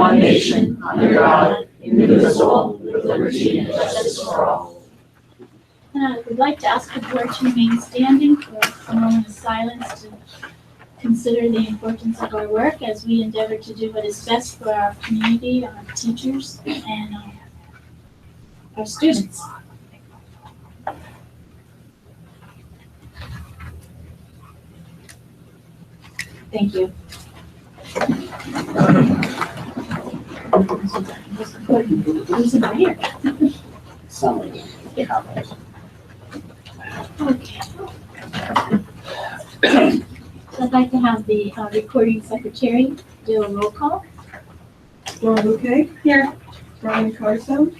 one nation, under God, indivisible, with liberty and justice for all. I would like to ask the board to remain standing for a moment of silence to consider the importance of our work as we endeavor to do what is best for our community, our teachers, and our students. Thank you. Who's in here? Somebody. Yeah. Okay. I'd like to have the recording secretary do a roll call. Laura Bouquet. Here. Brian Carso.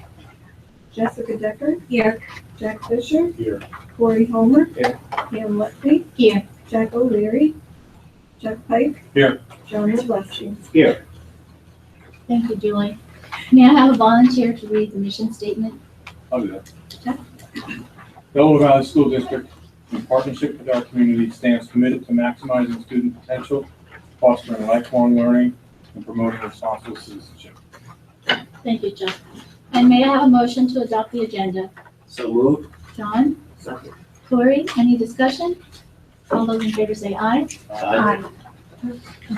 Jessica Decker. Here. Jack Fisher. Here. Corey Homer. Here. Pam Lutfi. Here. Jack O'Leary. Jeff Pike. Here. John Wodlewski. Here. Thank you, Julie. May I have a volunteer to read the mission statement? I'll do that. Delaware Valley School District, in partnership with our community, stands committed to maximizing student potential, fostering lifelong learning, and promoting responsible citizenship. Thank you, Jeff. And may I have a motion to adopt the agenda? So moved. John? Second. Corey, any discussion? All those in favor say aye.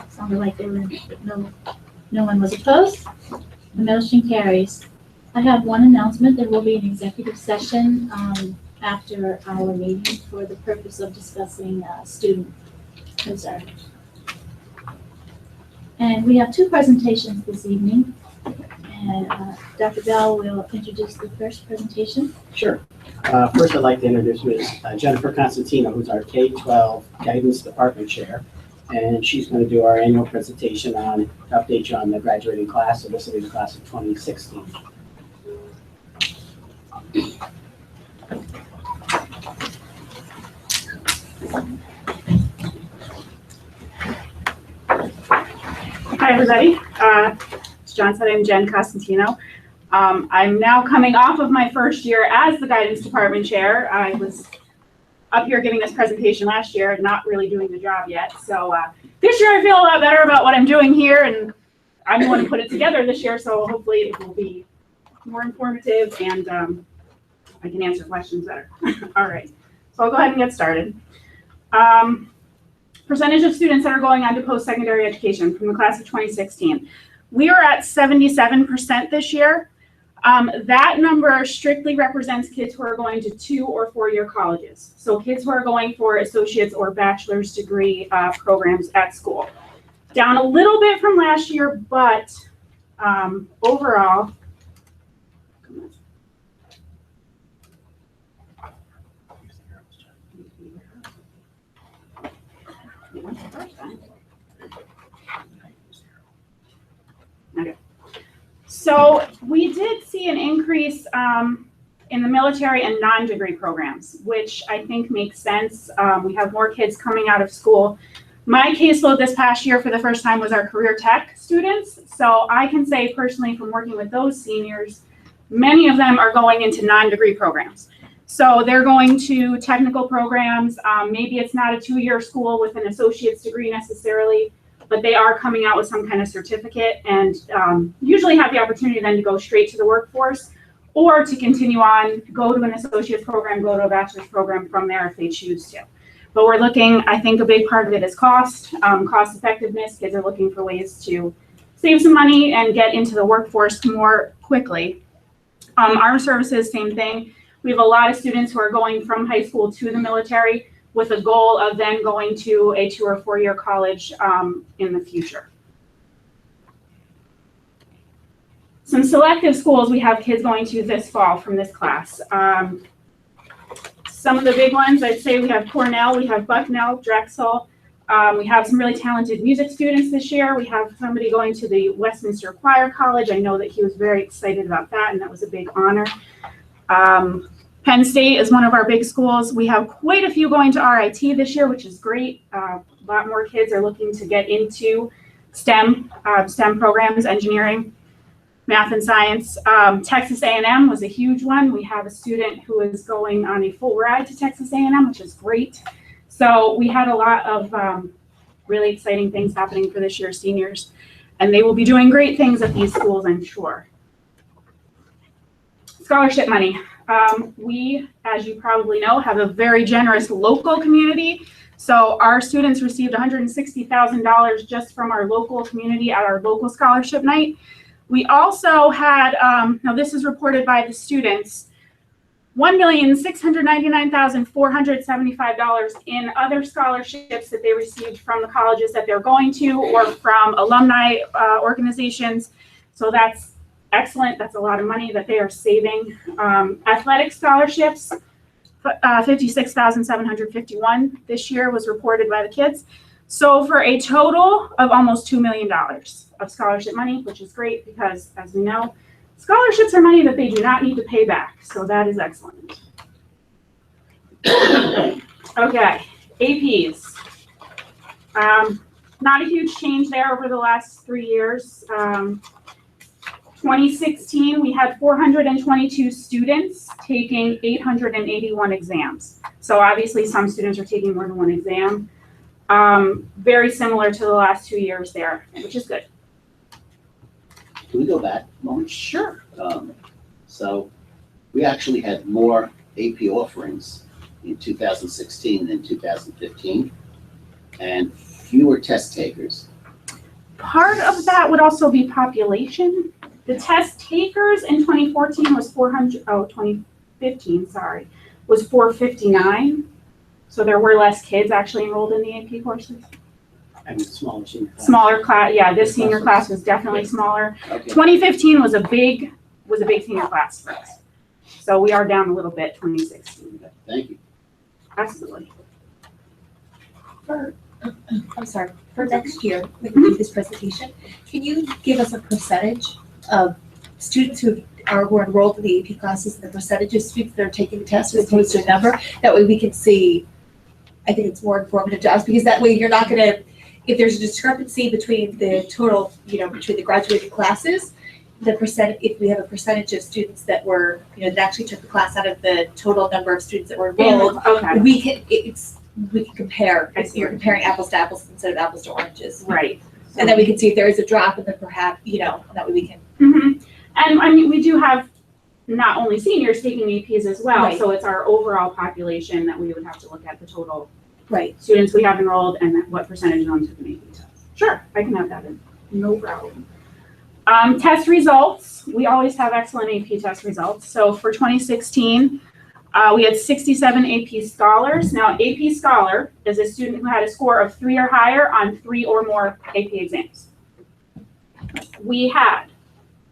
Sounded like there were no one was opposed. The motion carries. I have one announcement. There will be an executive session after our meeting for the purpose of discussing student concerns. And we have two presentations this evening. And Dr. Bell will introduce the first presentation. Sure. First, I'd like to introduce Ms. Jennifer Constantino, who's our K-12 Guidance Department Chair. And she's going to do our annual presentation on, update you on the graduating class. So this will be the class of 2016. Hi, everybody. As John said, I'm Jen Costantino. I'm now coming off of my first year as the guidance department chair. I was up here giving this presentation last year, not really doing the job yet. So this year I feel a lot better about what I'm doing here, and I'm the one who put it together this year, so hopefully it will be more informative and I can answer questions better. All right, so I'll go ahead and get started. Percentage of students that are going on to post-secondary education from the class of 2016. We are at 77% this year. That number strictly represents kids who are going to 2 or 4-year colleges. So kids who are going for associate's or bachelor's degree programs at school. Down a little bit from last year, but overall, okay. So we did see an increase in the military and non-degree programs, which I think makes sense. We have more kids coming out of school. My caseload this past year for the first time was our career tech students. So I can say personally from working with those seniors, many of them are going into non-degree programs. So they're going to technical programs. Maybe it's not a 2-year school with an associate's degree necessarily, but they are coming out with some kind of certificate and usually have the opportunity then to go straight to the workforce or to continue on, go to an associate's program, go to a bachelor's program from there if they choose to. But we're looking, I think a big part of it is cost effectiveness. Kids are looking for ways to save some money and get into the workforce more quickly. Armed services, same thing. We have a lot of students who are going from high school to the military with a goal of then going to a 2 or 4-year college in the future. Some selective schools we have kids going to this fall from this class. Some of the big ones, I'd say we have Cornell, we have Bucknell, Drexel. We have some really talented music students this year. We have somebody going to the Westminster Choir College. I know that he was very excited about that, and that was a big honor. Penn State is one of our big schools. We have quite a few going to RIT this year, which is great. A lot more kids are looking to get into STEM programs, engineering, math and science. Texas A&M was a huge one. We have a student who is going on a full ride to Texas A&M, which is great. So we had a lot of really exciting things happening for this year's seniors. And they will be doing great things at these schools, I'm sure. Scholarship money. We, as you probably know, have a very generous local community. So our students received $160,000 just from our local community at our local scholarship night. We also had, now this is reported by the students, $1,699,475 in other scholarships that they received from the colleges that they're going to or from alumni organizations. So that's excellent. That's a lot of money that they are saving. Athletic scholarships, $56,751 this year was reported by the kids. So for a total of almost $2 million of scholarship money, which is great because, as we know, scholarships are money that they do not need to pay back. So that is excellent. Okay, APs. Not a huge change there over the last 3 years. 2016, we had 422 students taking 881 exams. So obviously some students are taking more than one exam. Very similar to the last 2 years there, which is good. Can we go back a moment? Sure. So we actually had more AP offerings in 2016 than 2015, and fewer test takers. Part of that would also be population. The test takers in 2014 was 2015, sorry, was 459. So there were less kids actually enrolled in the AP courses. And smaller senior class. Smaller class, yeah, this senior class was definitely smaller. Okay. 2015 was a big senior class for us. So we are down a little bit, 2016. Thank you. Absolutely. I'm sorry, for next year, when you do this presentation, can you give us a percentage of students who are enrolled in the AP classes and the percentage of students that are taking the test as opposed to a number? That way we can see, I think it's more informative to us, because that way you're not gonna, if there's a discrepancy between the total, between the graduating classes, the percent, if we have a percentage of students that were, that actually took the class out of the total number of students that were enrolled, Okay, we can compare, I see. you're comparing apples to apples instead of apples to oranges. right. And then we can see if there is a drop, and then perhaps, and that way we can. Mhm. And I mean, we do have not only seniors taking APs as well, Right. so it's our overall population that we would have to look at the total Right. students we have enrolled and what percentage of them took an AP test. Sure, I can have that in, no problem. Test results, we always have excellent AP test results. So for 2016, we had 67 AP scholars. Now, AP scholar is a student who had a score of 3 or higher on 3 or more AP exams. We had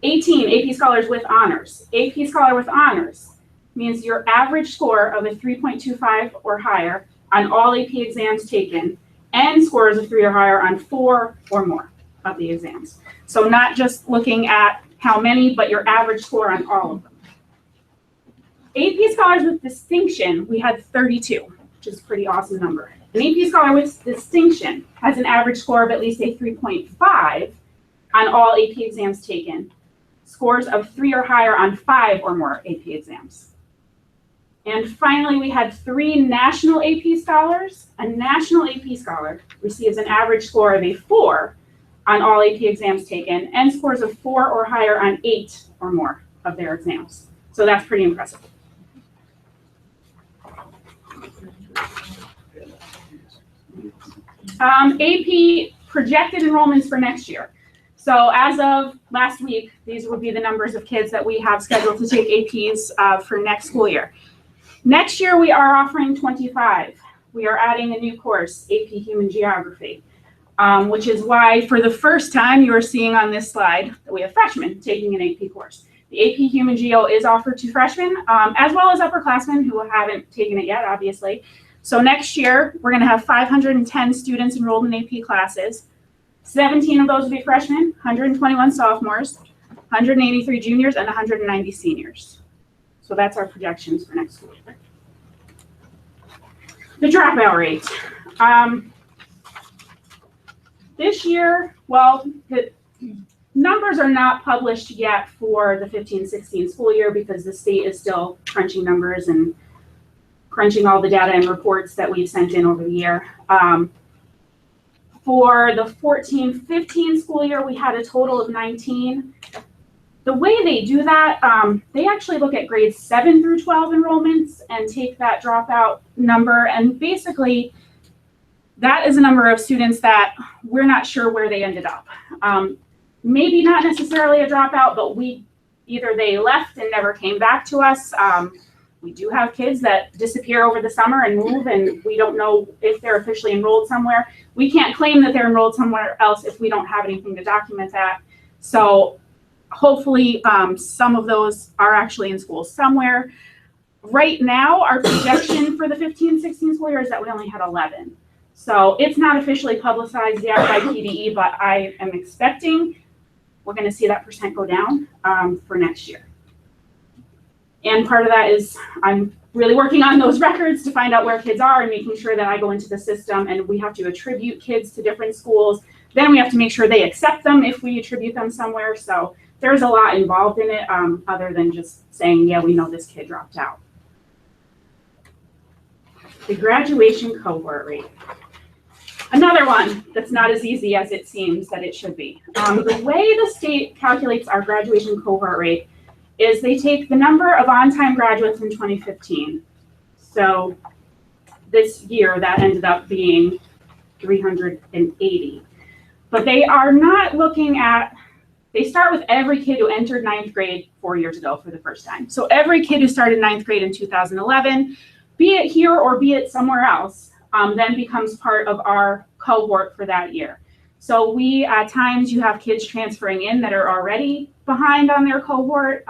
18 AP scholars with honors. AP scholar with honors means your average score of a 3.25 or higher on all AP exams taken, and scores of 3 or higher on 4 or more of the exams. So not just looking at how many, but your average score on all of them. AP scholars with distinction, we had 32, which is a pretty awesome number. An AP scholar with distinction has an average score of at least a 3.5 on all AP exams taken, scores of 3 or higher on 5 or more AP exams. And finally, we had 3 national AP scholars. A national AP scholar receives an average score of a 4 on all AP exams taken, and scores of 4 or higher on 8 or more of their exams. So that's pretty impressive. AP projected enrollments for next year. So as of last week, these would be the numbers of kids that we have scheduled to take APs for next school year. Next year, we are offering 25. We are adding a new course, AP Human Geography, which is why for the first time you are seeing on this slide that we have freshmen taking an AP course. The AP Human Geo is offered to freshmen as well as upperclassmen who haven't taken it yet, obviously. So next year, we're going to have 510 students enrolled in AP classes. 17 of those will be freshmen, 121 sophomores, 183 juniors, and 190 seniors. So that's our projections for next school year. The dropout rate. This year, well, the numbers are not published yet for the 15-16 school year because the state is still crunching numbers and crunching all the data and reports that we've sent in over the year. For the 14-15 school year, we had a total of 19. The way they do that, they actually look at grades 7 through 12 enrollments and take that dropout number. And basically, that is a number of students that we're not sure where they ended up. Maybe not necessarily a dropout, but either they left and never came back to us. We do have kids that disappear over the summer and move, and we don't know if they're officially enrolled somewhere. We can't claim that they're enrolled somewhere else if we don't have anything to document that. So hopefully some of those are actually in school somewhere. Right now, our projection for the 15-16 school year is that we only had 11. So it's not officially publicized yet by PDE, but I am expecting we're going to see that percent go down for next year. And part of that is I'm really working on those records to find out where kids are and making sure that I go into the system, and we have to attribute kids to different schools. Then we have to make sure they accept them if we attribute them somewhere. So there's a lot involved in it other than just saying, yeah, we know this kid dropped out. The graduation cohort rate. Another one that's not as easy as it seems that it should be. The way the state calculates our graduation cohort rate is they take the number of on-time graduates in 2015. So this year that ended up being 380. But they are not looking at, they start with every kid who entered 9th grade 4 years ago for the first time. So every kid who started 9th grade in 2011, be it here or be it somewhere else, then becomes part of our cohort for that year. So we, at times, you have kids transferring in that are already behind on their cohort.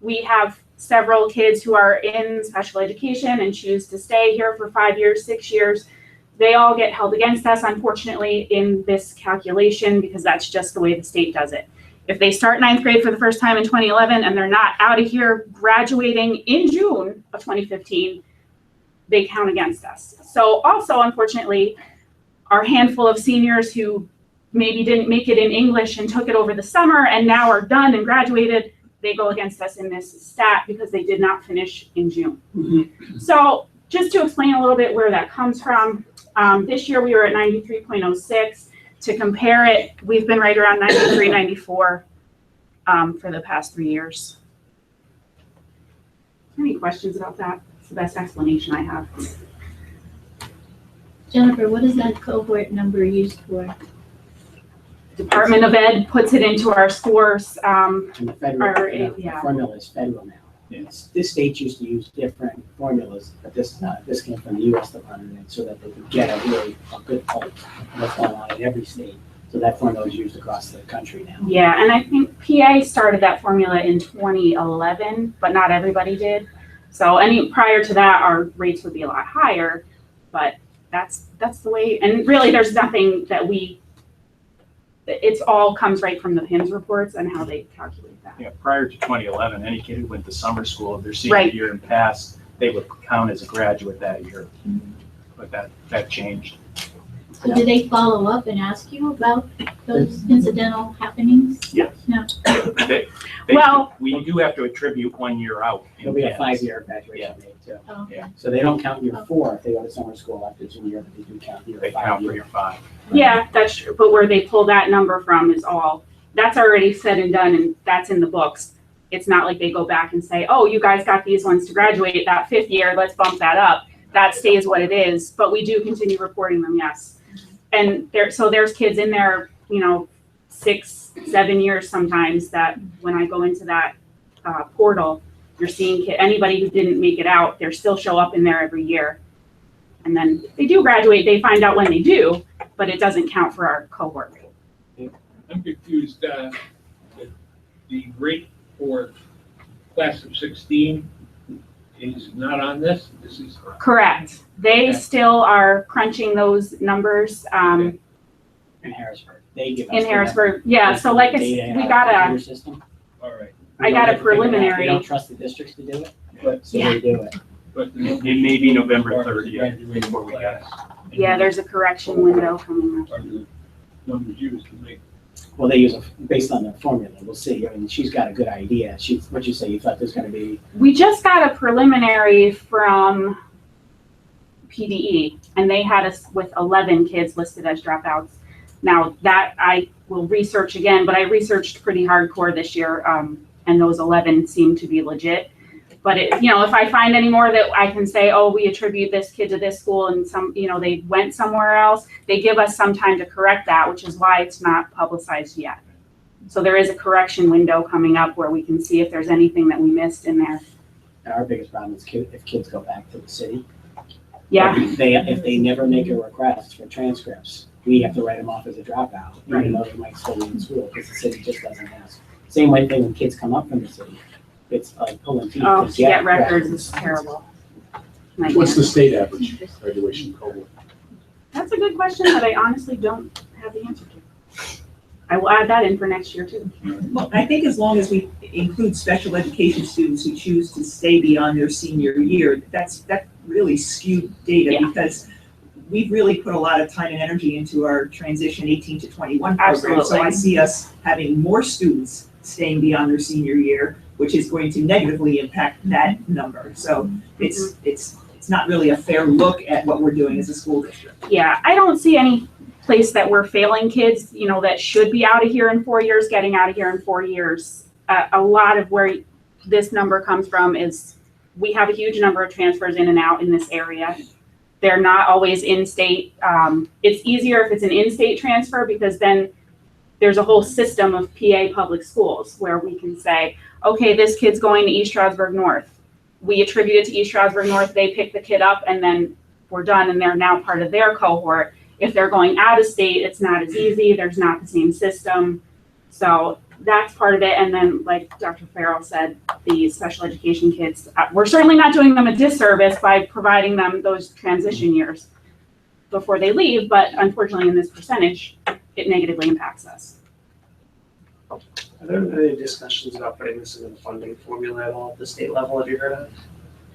We have several kids who are in special education and choose to stay here for 5 years, 6 years. They all get held against us, unfortunately, in this calculation because that's just the way the state does it. If they start 9th grade for the first time in 2011 and they're not out of here graduating in June of 2015, they count against us. So also, unfortunately, our handful of seniors who maybe didn't make it in English and took it over the summer and now are done and graduated, they go against us in this stat because they did not finish in June. Mm-hmm. So just to explain a little bit where that comes from, this year we were at 93.06. To compare it, we've been right around 93, 94 for the past 3 years. Any questions about that? It's the best explanation I have. Jennifer, what is that cohort number used for? Department of Ed puts it into our scores. And the federal, Yeah. the formula is federal now. Yes. This state used to use different formulas, but this came from the U.S. Department of Ed so that they could get a good pulse of what's going on in every state. So that formula is used across the country now. Yeah, and I think PA started that formula in 2011, but not everybody did. So prior to that, our rates would be a lot higher, but that's the way, and really there's nothing that it's all comes right from the PIMS reports and how they calculate that. Yeah, prior to 2011, any kid who went to summer school, their senior Right. year and passed, they would count as a graduate that year. But that changed. So do they follow up and ask you about those incidental happenings? Yes. No. We do have to attribute 1 year out. It'll be a 5-year graduation rate too. Oh, okay. Yeah. So they don't count year 4 if they go to summer school after junior year, but they do count year They 5. count for year 5. Yeah, that's true. But where they pull that number from is that's already said and done, and that's in the books. It's not like they go back and say, oh, you guys got these ones to graduate that 5th year, let's bump that up. That stays what it is, but we do continue reporting them, yes. And there's kids in there, 6, 7 years sometimes that when I go into that portal, you're seeing anybody who didn't make it out, they still show up in there every year. And then they do graduate, they find out when they do, but it doesn't count for our cohort rate. I'm confused. The rate for class of 16 is not on this? This is Correct. They still are crunching those numbers. In Harrisburg. They give us In Harrisburg, yeah, so like we got computer system. all right. I got a preliminary. We don't trust the districts to do it, so Yeah. they do it. But It may be November 30th before we get it. there's a correction window coming up. Are the numbers used to make? Well, they use based on the formula. We'll see. I mean, she's got a good idea. What'd you say? You thought there's going to be? We just got a preliminary from PDE, and they had us with 11 kids listed as dropouts. Now that I will research again, but I researched pretty hardcore this year, and those 11 seem to be legit. But it, you know, if I find any more that I can say, oh, we attribute this kid to this school and some, you know, they went somewhere else, they give us some time to correct that, which is why it's not publicized yet. So there is a correction window coming up where we can see if there's anything that we missed in there. Our biggest problem is if kids go back to the city. Yeah, If they never make a request for transcripts, we have to write them off as a dropout, even though they might still be in school, because the city just doesn't ask. Same way thing when kids come up from the city. It's like pulling teeth. oh, to get records is terrible. What's the state average graduation cohort? That's a good question that I honestly don't have the answer to. I will add that in for next year too. Well, I think as long as we include special education students who choose to stay beyond their senior year, that really skewed data Yeah. because we've really put a lot of time and energy into our transition 18 to 21 program. So Absolutely. I see us having more students staying beyond their senior year, which is going to negatively impact that number. So it's not really a fair look at what we're doing as a school district. Yeah, I don't see any place that we're failing kids, you know, that should be out of here in 4 years, getting out of here in 4 years. A lot of where this number comes from is we have a huge number of transfers in and out in this area. They're not always in-state. It's easier if it's an in-state transfer because then there's a whole system of PA public schools where we can say, okay, this kid's going to East Stroudsburg North. We attribute it to East Stroudsburg North, they pick the kid up, and then we're done, and they're now part of their cohort. If they're going out of state, it's not as easy, there's not the same system. So that's part of it, and then like Dr. Farrell said, the special education kids, we're certainly not doing them a disservice by providing them those transition years before they leave, but unfortunately in this percentage, it negatively impacts us. Are there any discussions about putting this in the funding formula at all at the state level? Have you heard of?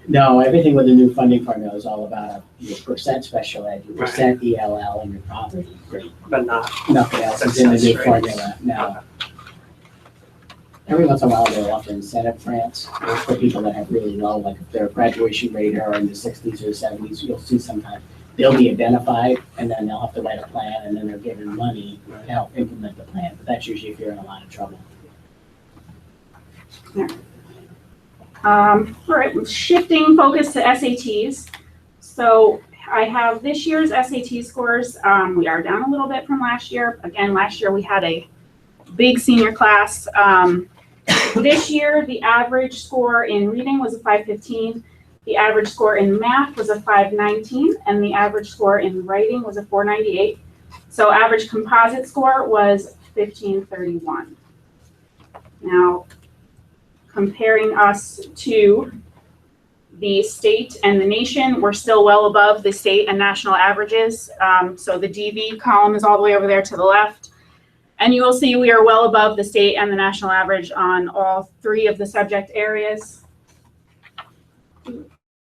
No, everything with the new funding formula is all about your percent special ed, your percent ELL, and your poverty rate. But not. Nothing else is in the new Success rate. formula, no. Every once in a while, they'll offer incentive grants for people that have really low, like if their graduation rate are in the 60s or 70s, you'll see sometimes they'll be identified and then they'll have to write a plan and then they're given money to help implement the plan. But that's usually if you're in a lot of trouble. All right, shifting focus to SATs. So I have this year's SAT scores. We are down a little bit from last year. Again, last year we had a big senior class. This year, the average score in reading was a 515. The average score in math was a 519, and the average score in writing was a 498. So average composite score was 1531. Now, comparing us to the state and the nation, we're still well above the state and national averages. So the DV column is all the way over there to the left. And you will see we are well above the state and the national average on all three of the subject areas.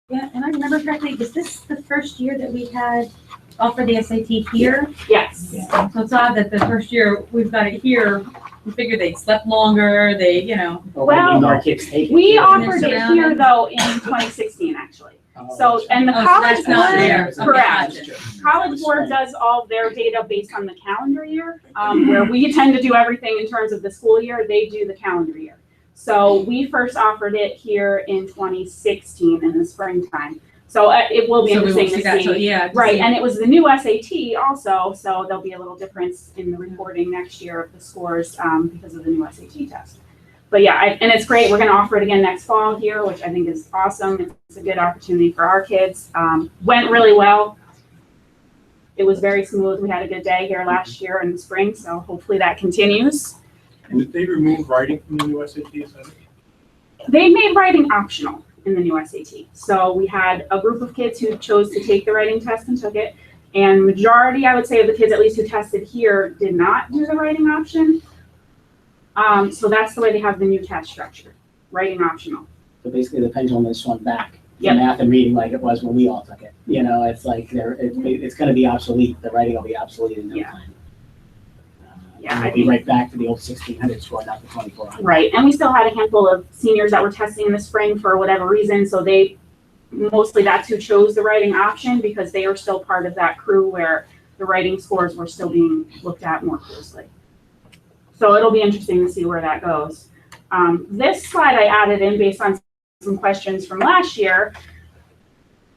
Yeah, and I remember correctly, is this the first year that we had offered the SAT here? Yes. Yeah. So it's odd that the first year we've got it here, we figured they slept longer, they, you know. Or Well, maybe more kids take it. We too. offered it surrounding. here though in 2016 actually. Oh, So, and the Oh, so college that's not board, there. Okay, correct. gotcha. College board does all their data based on the calendar year, where we tend to do everything in terms of the school year, they do the calendar year. So we first offered it here in 2016 in the springtime. So it will be So we interesting won't see to that, so see. yeah. to Right, see. and it was the new SAT also, so there'll be a little difference in the reporting next year of the scores because of the new SAT test. But yeah, and it's great. We're going to offer it again next fall here, which I think is awesome. It's a good opportunity for our kids. Went really well. It was very smooth. We had a good day here last year in the spring, so hopefully that continues. And did they remove writing from the new SAT? They made writing optional in the new SAT. So we had a group of kids who chose to take the writing test and took it. And majority, I would say, of the kids, at least who tested here, did not do the writing option. So that's the way they have the new test structure, writing optional. So basically the pendulum has swung back to Yep. math and reading like it was when we all took it. You know, it's like it's going to be obsolete. The writing will be obsolete in no Yeah. time. Yeah, And I we'll be think- right back to the old 1600 score, not the 2400. Right, and we still had a handful of seniors that were testing in the spring for whatever reason, so they mostly that's who chose the writing option because they are still part of that crew where the writing scores were still being looked at more closely. So it'll be interesting to see where that goes. This slide I added in based on some questions from last year.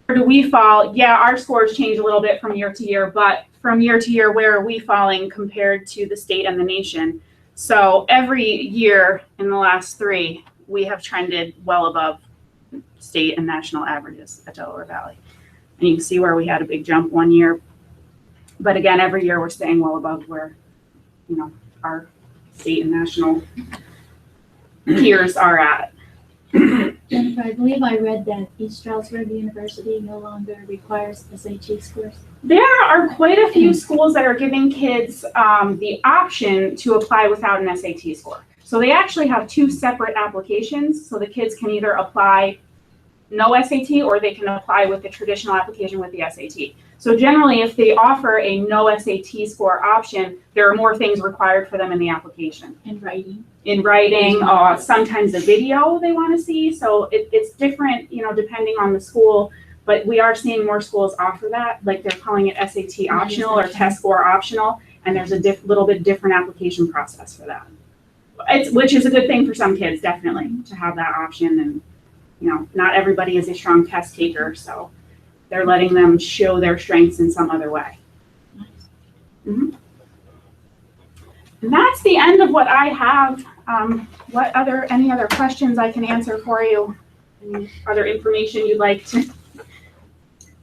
Where do we fall? Yeah, our scores change a little bit from year to year, but from year to year, where are we falling compared to the state and the nation? So every year in the last 3, we have trended well above state and national averages at Delaware Valley. And you can see where we had a big jump one year. But again, every year we're staying well above where, you know, our state and national peers are at. Jennifer, I believe I read that East Stroudsburg University no longer requires SAT scores. There are quite a few schools that are giving kids the option to apply without an SAT score. So they actually have 2 separate applications. So the kids can either apply no SAT or they can apply with the traditional application with the SAT. So generally, if they offer a no SAT score option, there are more things required for them in the application. In writing. In writing, sometimes a video they want to see. So it's different, you know, depending on the school. But we are seeing more schools offer that, like they're calling it SAT optional or test score optional, and there's a little bit different application process for that. Which is a good thing for some kids, definitely, to have that option. And you know, not everybody is a strong test taker, so they're letting them show their strengths in some other way. Mm-hmm. And that's the end of what I have. Any other questions I can answer for you? Any other information you'd like to?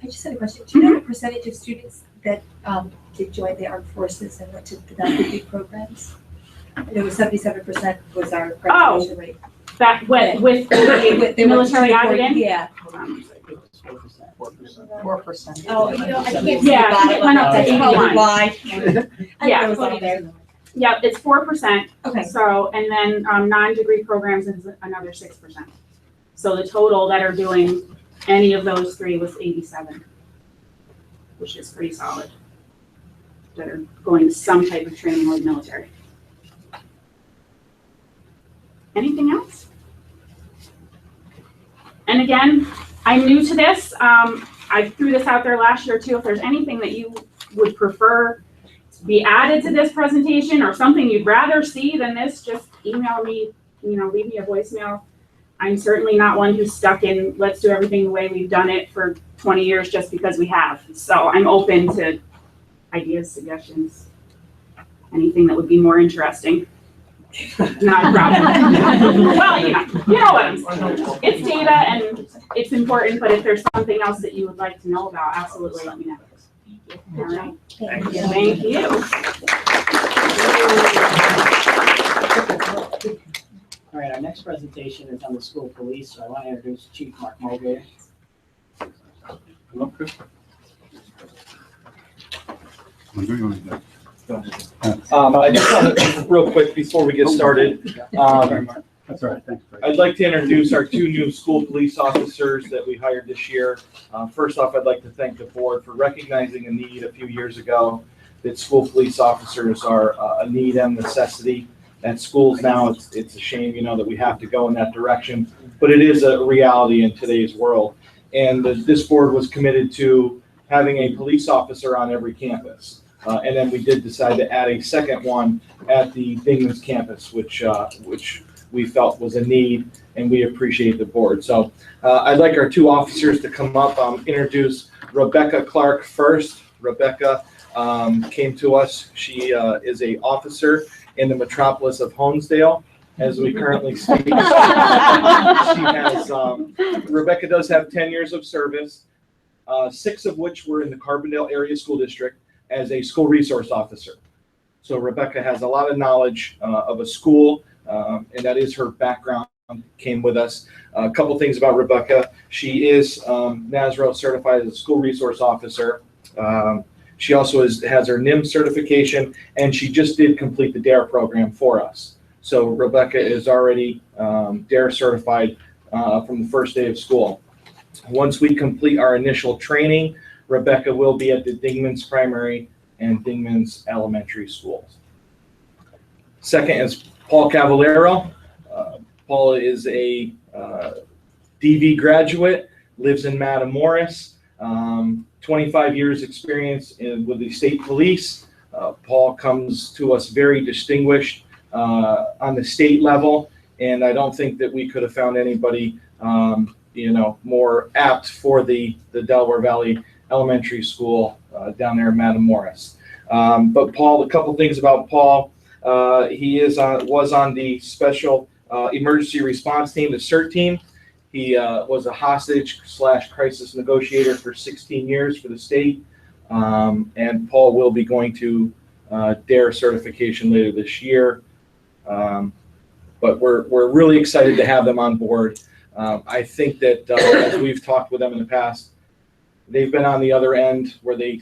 I just had a question. Do you know the percentage of students that did join the armed forces and went to the non-degree programs? It was 77% was our graduation rate. That with the military added in? Yeah. 4%. Oh, you know, I can't see the Yeah, bottom it went up to of that. 81. Why? Yeah. It was on there. Yeah, it's 4%. Okay. So, and then non-degree programs is another 6%. So the total that are doing any of those 3 was 87, which is pretty solid. That are going to some type of training with military. Anything else? And again, I'm new to this. I threw this out there last year too. If there's anything that you would prefer to be added to this presentation or something you'd rather see than this, just email me, you know, leave me a voicemail. I'm certainly not one who's stuck in, let's do everything the way we've done it for 20 years just because we have. So I'm open to ideas, suggestions, anything that would be more interesting. Not a problem. Well, you know what I'm saying. It's data and it's important, but if there's something else that you would like to know about, absolutely let me know. All right. Thank you. Thank you. All right, our next presentation is on the school police, so I want to introduce Chief Mark Mulgrew. I just want to, real quick, before we get started, That's all right, thanks, Craig. I'd like to introduce our 2 new school police officers that we hired this year. First off, I'd like to thank the board for recognizing a need a few years ago that school police officers are a need and necessity at schools now. It's a shame, you know, that we have to go in that direction, but it is a reality in today's world. And this board was committed to having a police officer on every campus. And then we did decide to add a second one at the Dingman's campus, which we felt was a need, and we appreciate the board. So I'd like our 2 officers to come up, introduce Rebecca Clark first. Rebecca came to us. She is a officer in the metropolis of Honesdale, as we currently speak. She has, Rebecca does have 10 years of service, 6 of which were in the Carbondale Area School District as a school resource officer. So Rebecca has a lot of knowledge of a school, and that is her background, came with us. A couple things about Rebecca. She is NASRO certified as a school resource officer. She also has her NIM certification, and she just did complete the DARE program for us. So Rebecca is already DARE certified from the first day of school. Once we complete our initial training, Rebecca will be at the Dingman's Primary and Dingman's Elementary Schools. Second is Paul Cavallero. Paul is a DV graduate, lives in Matamoros, 25 years experience with the state police. Paul comes to us very distinguished on the state level, and I don't think that we could have found anybody more apt for the Delaware Valley Elementary School down there in Matamoros. But Paul, a couple things about Paul. He was on the special emergency response team, the CERT team. He was a hostage/crisis negotiator for 16 years for the state. And Paul will be going to DARE certification later this year. But we're really excited to have them on board. I think that as we've talked with them in the past, they've been on the other end where they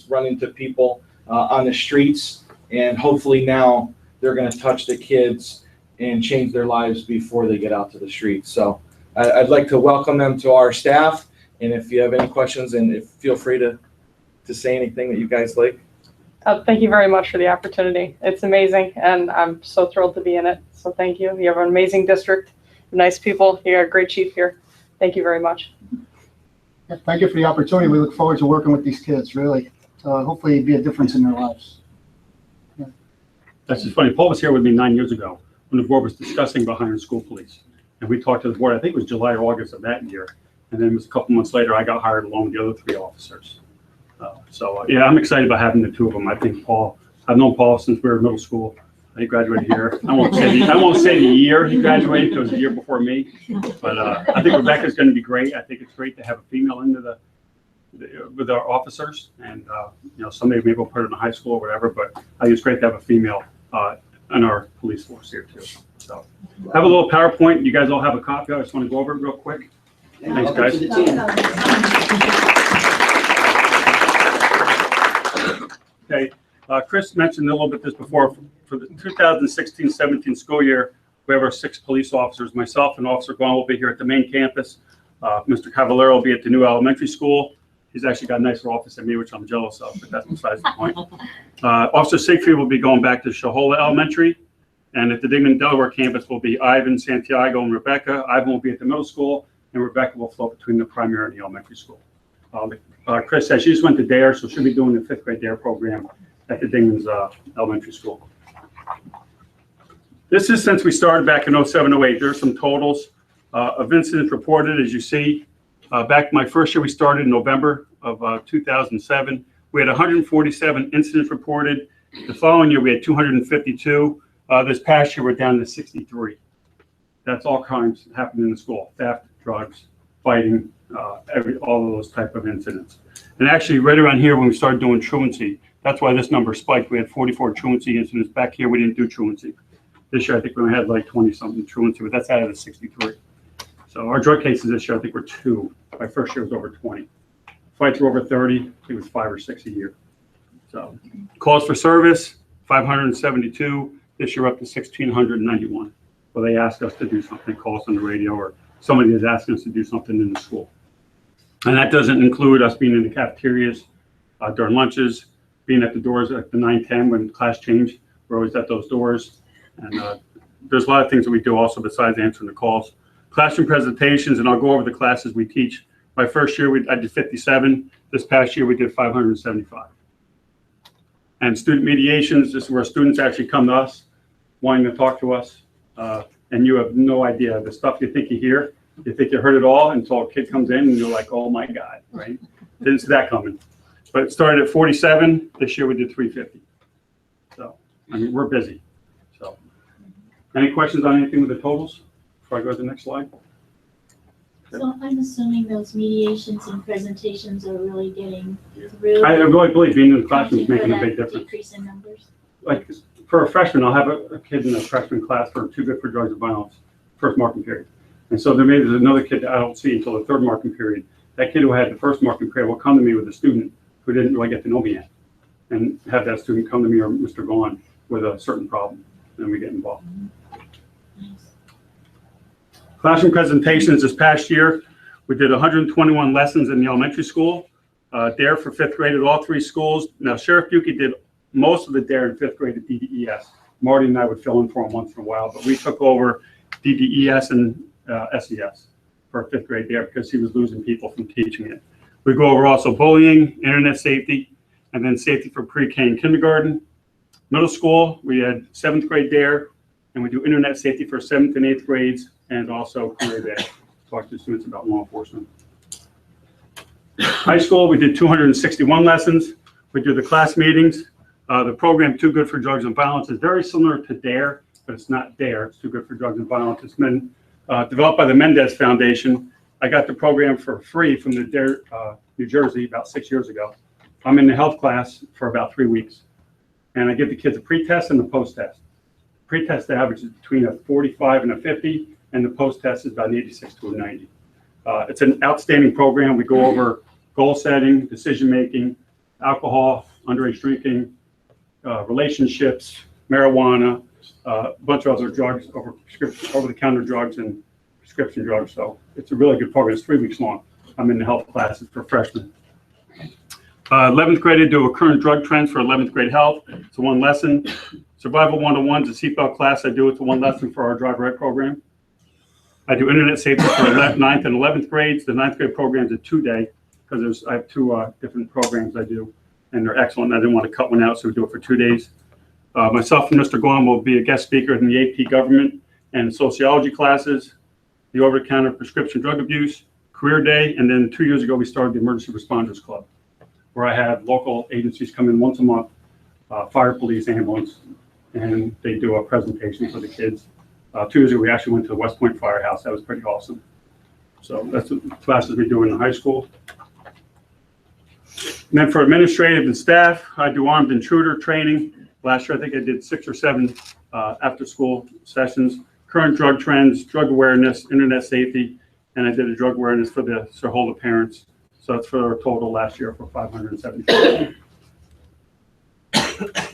run into people on the streets, and hopefully now they're going to touch the kids and change their lives before they get out to the streets. So I'd like to welcome them to our staff, and if you have any questions, and feel free to say anything that you guys like. Thank you very much for the opportunity. It's amazing, and I'm so thrilled to be in it. So thank you. You have an amazing district, nice people. You got a great chief here. Thank you very much. Yeah, thank you for the opportunity. We look forward to working with these kids, really. Hopefully be a difference in their lives. Yeah. That's just funny. Paul was here with me 9 years ago when the board was discussing about hiring school police. And we talked to the board, I think it was July or August of that year. And then it was a couple months later, I got hired along with the other 3 officers. Yeah, I'm excited about having the 2 of them. I think Paul, I've known Paul since we were in middle school. He graduated here. I won't say the year he graduated because it was the year before me. But I think Rebecca's going to be great. I think it's great to have a female into with our officers, and somebody maybe will put her in a high school or whatever. But I think it's great to have a female in our police force here too. So I have a little PowerPoint. You guys all have a copy. I just want to go over it real quick. Thanks, guys. Okay, Chris mentioned a little bit this before. For the 2016-17 school year, we have our 6 police officers. Myself and Officer Gone will be here at the main campus. Mr. Cavallero will be at the new elementary school. He's actually got a nicer office than me, which I'm jealous of, but that's besides the point. Officer Siegfried will be going back to Shahola Elementary. And at the Dingman, Delaware campus will be Ivan, Santiago, and Rebecca. Ivan will be at the middle school, and Rebecca will float between the primary and the elementary school. Chris said she just went to DARE, so she'll be doing the 5th grade DARE program at the Dingman's elementary school. This is since we started back in 07-08. There's some totals of incidents reported, as you see. Back my first year, we started in November of 2007. We had 147 incidents reported. The following year, we had 252. This past year, we're down to 63. That's all crimes happening in the school: theft, drugs, fighting, all of those type of incidents. And actually, right around here, when we started doing truancy, that's why this number spiked. We had 44 truancy incidents. Back here, we didn't do truancy. This year, I think we had like 20-something truancy, but that's out of the 63. So our drug cases this year, I think, were 2. My first year was over 20. Fights were over 30. I think it was 5 or 6 a year. So calls for service, 572. This year up to 1,691. Well, they asked us to do something, call us on the radio, or somebody is asking us to do something in the school. And that doesn't include us being in the cafeterias during lunches, being at the doors at the 9:10 when class changed. We're always at those doors. And there's a lot of things that we do also besides answering the calls. Classroom presentations, and I'll go over the classes we teach. My first year, I did 57. This past year, we did 575. And student mediations, this is where students actually come to us, wanting to talk to us. And you have no idea the stuff you think you hear. You think you heard it all until a kid comes in and you're like, oh my God, right? Didn't see that coming. But it started at 47. This year we did 350. So, I mean, we're busy. So, any questions on anything with the totals before I go to the next slide? So I'm assuming those mediations and presentations are really getting through. I really believe being in the classroom is making a big difference. Decrease in numbers. Like for a freshman, I'll have a kid in a freshman class for Too Good for Drugs and Violence, first marking period. And so there's another kid that I don't see until the 3rd marking period. That kid who had the 1st marking period will come to me with a student who didn't really get to know me yet, and have that student come to me or Mr. Vaughn with a certain problem, and we get involved. Classroom presentations this past year, we did 121 lessons in the elementary school. DARE for 5th grade at all 3 schools. Now, Sheriff Buki did most of the DARE in 5th grade at DDES. Marty and I would fill in for him once in a while, but we took over DDES and SES for a fifth grade there because he was losing people from teaching it. We go over also bullying, internet safety, and then safety for pre-K and kindergarten. Middle school, we had seventh grade there, and we do internet safety for seventh and eighth grades, and also career day. Talk to students about law enforcement. High school, we did 261 lessons. We do the class meetings. The program Too Good for Drugs and Violence is very similar to DARE, but it's not DARE. It's Too Good for Drugs and Violence. It's been developed by the Mendez Foundation. I got the program for free from the DARE, New Jersey about 6 years ago. I'm in the health class for about 3 weeks, and I give the kids a pre-test and a post-test. Pre-test average is between a 45 and a 50, and the post-test is about an 86 to a 90. It's an outstanding program. We go over goal setting, decision-making, alcohol, underage drinking, relationships, marijuana, a bunch of other drugs, over-the-counter drugs and prescription drugs. So it's a really good program. It's 3 weeks long. I'm in the health classes for freshmen. 11th grade, I do a current drug trends for 11th grade health. It's a one lesson. Survival 101 is a seatbelt class. I do it to one lesson for our driver ed program. I do internet safety for 9th and 11th grades. The 9th grade program is a 2-day because I have two different programs I do, and they're excellent. I didn't want to cut one out, so we do it for 2 days. Myself and Mr. Gorham will be a guest speaker in the AP government and sociology classes, the over-the-counter prescription drug abuse, career day, and then 2 years ago we started the Emergency Responders Club, where I have local agencies come in once a month, fire, police, ambulance, and they do a presentation for the kids. 2 years ago, we actually went to the West Point Firehouse. That was pretty awesome. So that's the classes we do in the high school. And then for administrative and staff, I do armed intruder training. Last year, I think I did 6 or 7 after-school sessions. Current drug trends, drug awareness, internet safety, and I did a drug awareness for the Sirhola parents. So that's for a total last year for 575.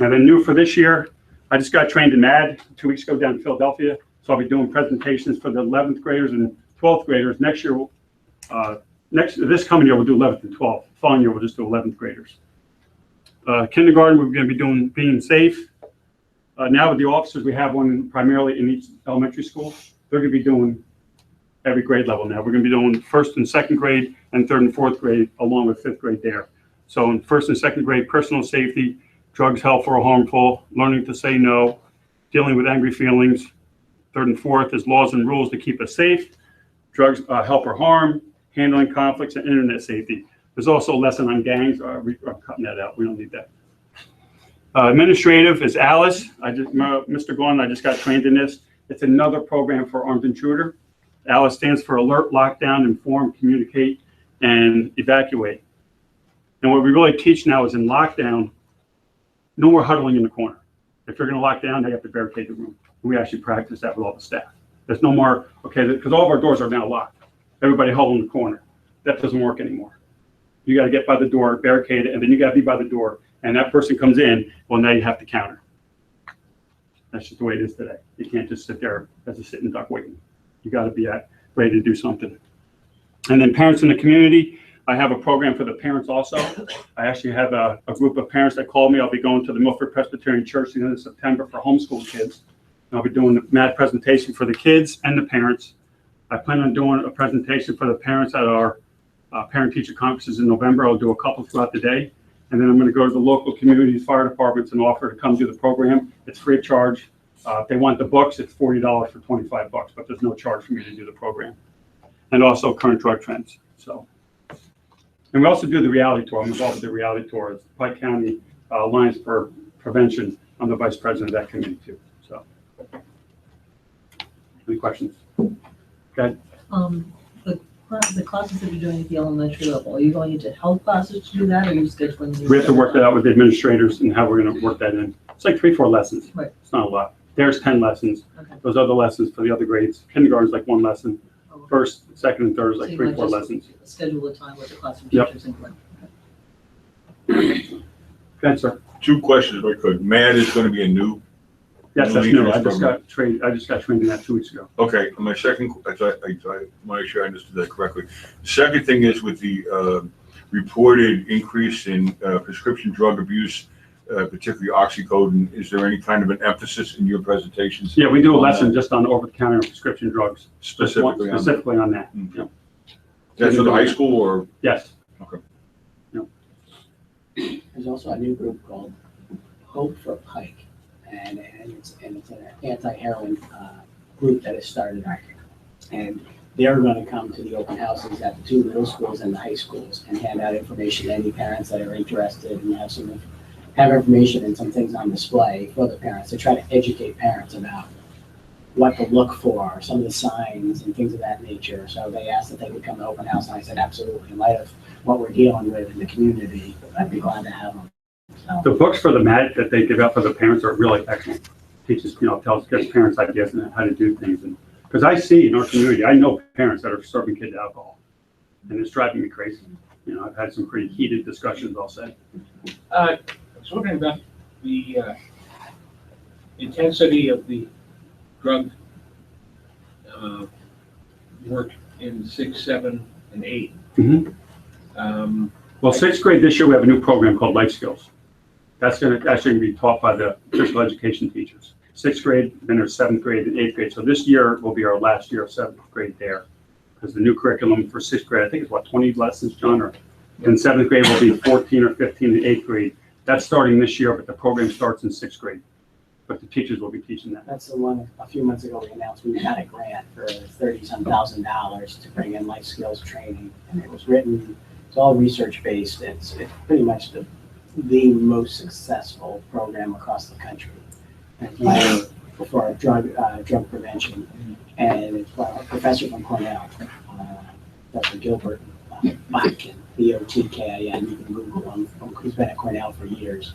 And then new for this year, I just got trained in MAD 2 weeks ago down in Philadelphia. So I'll be doing presentations for the 11th graders and 12th graders. Next year, this coming year, we'll do 11th and 12th. Following year, we'll just do 11th graders. Kindergarten, we're going to be doing being safe. Now with the officers, we have one primarily in each elementary school. They're going to be doing every grade level now. We're going to be doing first and second grade and third and fourth grade, along with fifth grade there. So in first and second grade, personal safety, drugs helpful or harmful, learning to say no, dealing with angry feelings. Third and fourth is laws and rules to keep us safe, drugs help or harm, handling conflicts, and internet safety. There's also a lesson on gangs. I'm cutting that out. We don't need that. Administrative is Alice. Mr. Gordon, I just got trained in this. It's another program for armed intruder. Alice stands for alert, lockdown, inform, communicate, and evacuate. And what we really teach now is in lockdown, no more huddling in the corner. If you're going to lock down, they have to barricade the room. And we actually practice that with all the staff. There's no more, okay, because all of our doors are now locked. Everybody huddle in the corner. That doesn't work anymore. You got to get by the door, barricade it, and then you got to be by the door. And that person comes in, well, now you have to counter. That's just the way it is today. You can't just sit there as a sitting duck waiting. You got to be ready to do something. And then parents in the community, I have a program for the parents also. I actually have a group of parents that called me. I'll be going to the Milford Presbyterian Church at the end of September for homeschool kids. And I'll be doing the MAD presentation for the kids and the parents. I plan on doing a presentation for the parents at our parent-teacher conferences in November. I'll do a couple throughout the day. And then I'm going to go to the local communities, fire departments, and offer to come do the program. It's free of charge. If they want the books, it's $40 for $25, but there's no charge for me to do the program. And also current drug trends. So, and we also do the reality tour. I'm involved with the reality tour. It's Pike County Alliance for Prevention. I'm the vice president of that committee too. So, any questions? Okay. The classes that you're doing at the elementary level, are you going into health classes to do that, or are you scheduling? We have to work that out with the administrators and how we're going to work that in. It's like 3-4 lessons. Right. It's not a lot. There's 10 lessons. Okay. Those other lessons for the other grades. Kindergarten is like 1 lesson. Oh. First, second, and third is So like you 3-4 might just lessons. Schedule a time with the classroom Yep. teachers and like. Good, sir. 2 questions, if I could. MAD is going to be a new. Yes, that's new. I just got trained in that 2 weeks ago. Okay, my second, I want to make sure I understood that correctly. The second thing is with the reported increase in prescription drug abuse, particularly oxycodone. Is there any kind of an emphasis in your presentations? Yeah, we do a on lesson that? just on over-the-counter prescription drugs. Specifically on that? Specifically on that. Mm. Yep. That's for the high school or? Yes. Okay. There's also a new group called Hope for Pike, and it's an anti-heroin group that has started. And they're going to come to the open houses at the 2 middle schools and the high schools and hand out information to any parents that are interested and have information and some things on display for the parents to try to educate parents about what to look for, some of the signs and things of that nature. So they asked if they would come to open house, and I said, absolutely. In light of what we're dealing with in the community, I'd be glad to have them. So. The books for the MAT that they give out for the parents are really excellent. Teaches, gives parents ideas on how to do things. And because I see in our community, I know parents that are serving kids alcohol, and it's driving me crazy. I've had some pretty heated discussions, I'll say. I was wondering about the intensity of the drug work in 6, 7, and 8. Mm-hmm. Well, 6th grade this year, we have a new program called Life Skills. That's going to actually be taught by the physical education teachers. 6th grade, then there's 7th grade and 8th grade. So this year will be our last year of 7th grade there. Because the new curriculum for 6th grade, I think is 20 lessons, John? Or then 7th grade will be 14 or 15 in 8th grade. That's starting this year, but the program starts in 6th grade. But the teachers will be teaching that. That's the one a few months ago we announced we had a grant for $30-some thousand to bring in life skills training. And it was written, it's all research based. It's pretty much the most successful program across the country. And for drug prevention. And it's by a professor from Cornell, Dr. Gilbert Botkin, B-O-T-K-I-N. You can Google him. He's been at Cornell for years.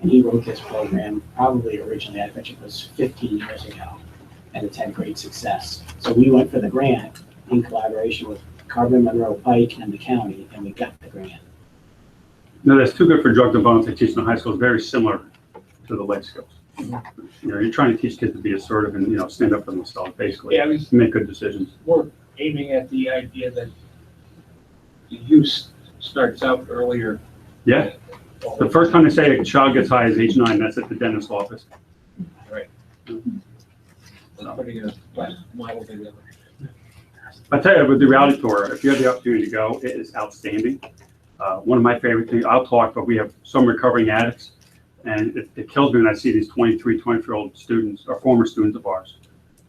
And he wrote this program probably originally, I bet it was 15 years ago, and it's had great success. So we went for the grant in collaboration with Carbon Monroe Pike and the county, and we got the grant. No, that's too good for drugs and violence they teach in the high school. It's very similar to the life skills. You're trying to teach kids to be assertive and, stand up for themselves, basically. Yeah, we make good decisions. We're aiming at the idea that the use starts out earlier. Yeah. The first time they say a child gets high is age 9. That's at the dentist's office. Right. I'm putting a model together. I tell you, with the reality tour, if you have the opportunity to go, it is outstanding. One of my favorite things, I'll talk, but we have some recovering addicts, and it kills me when I see these 23, 24-year-old students, or former students of ours,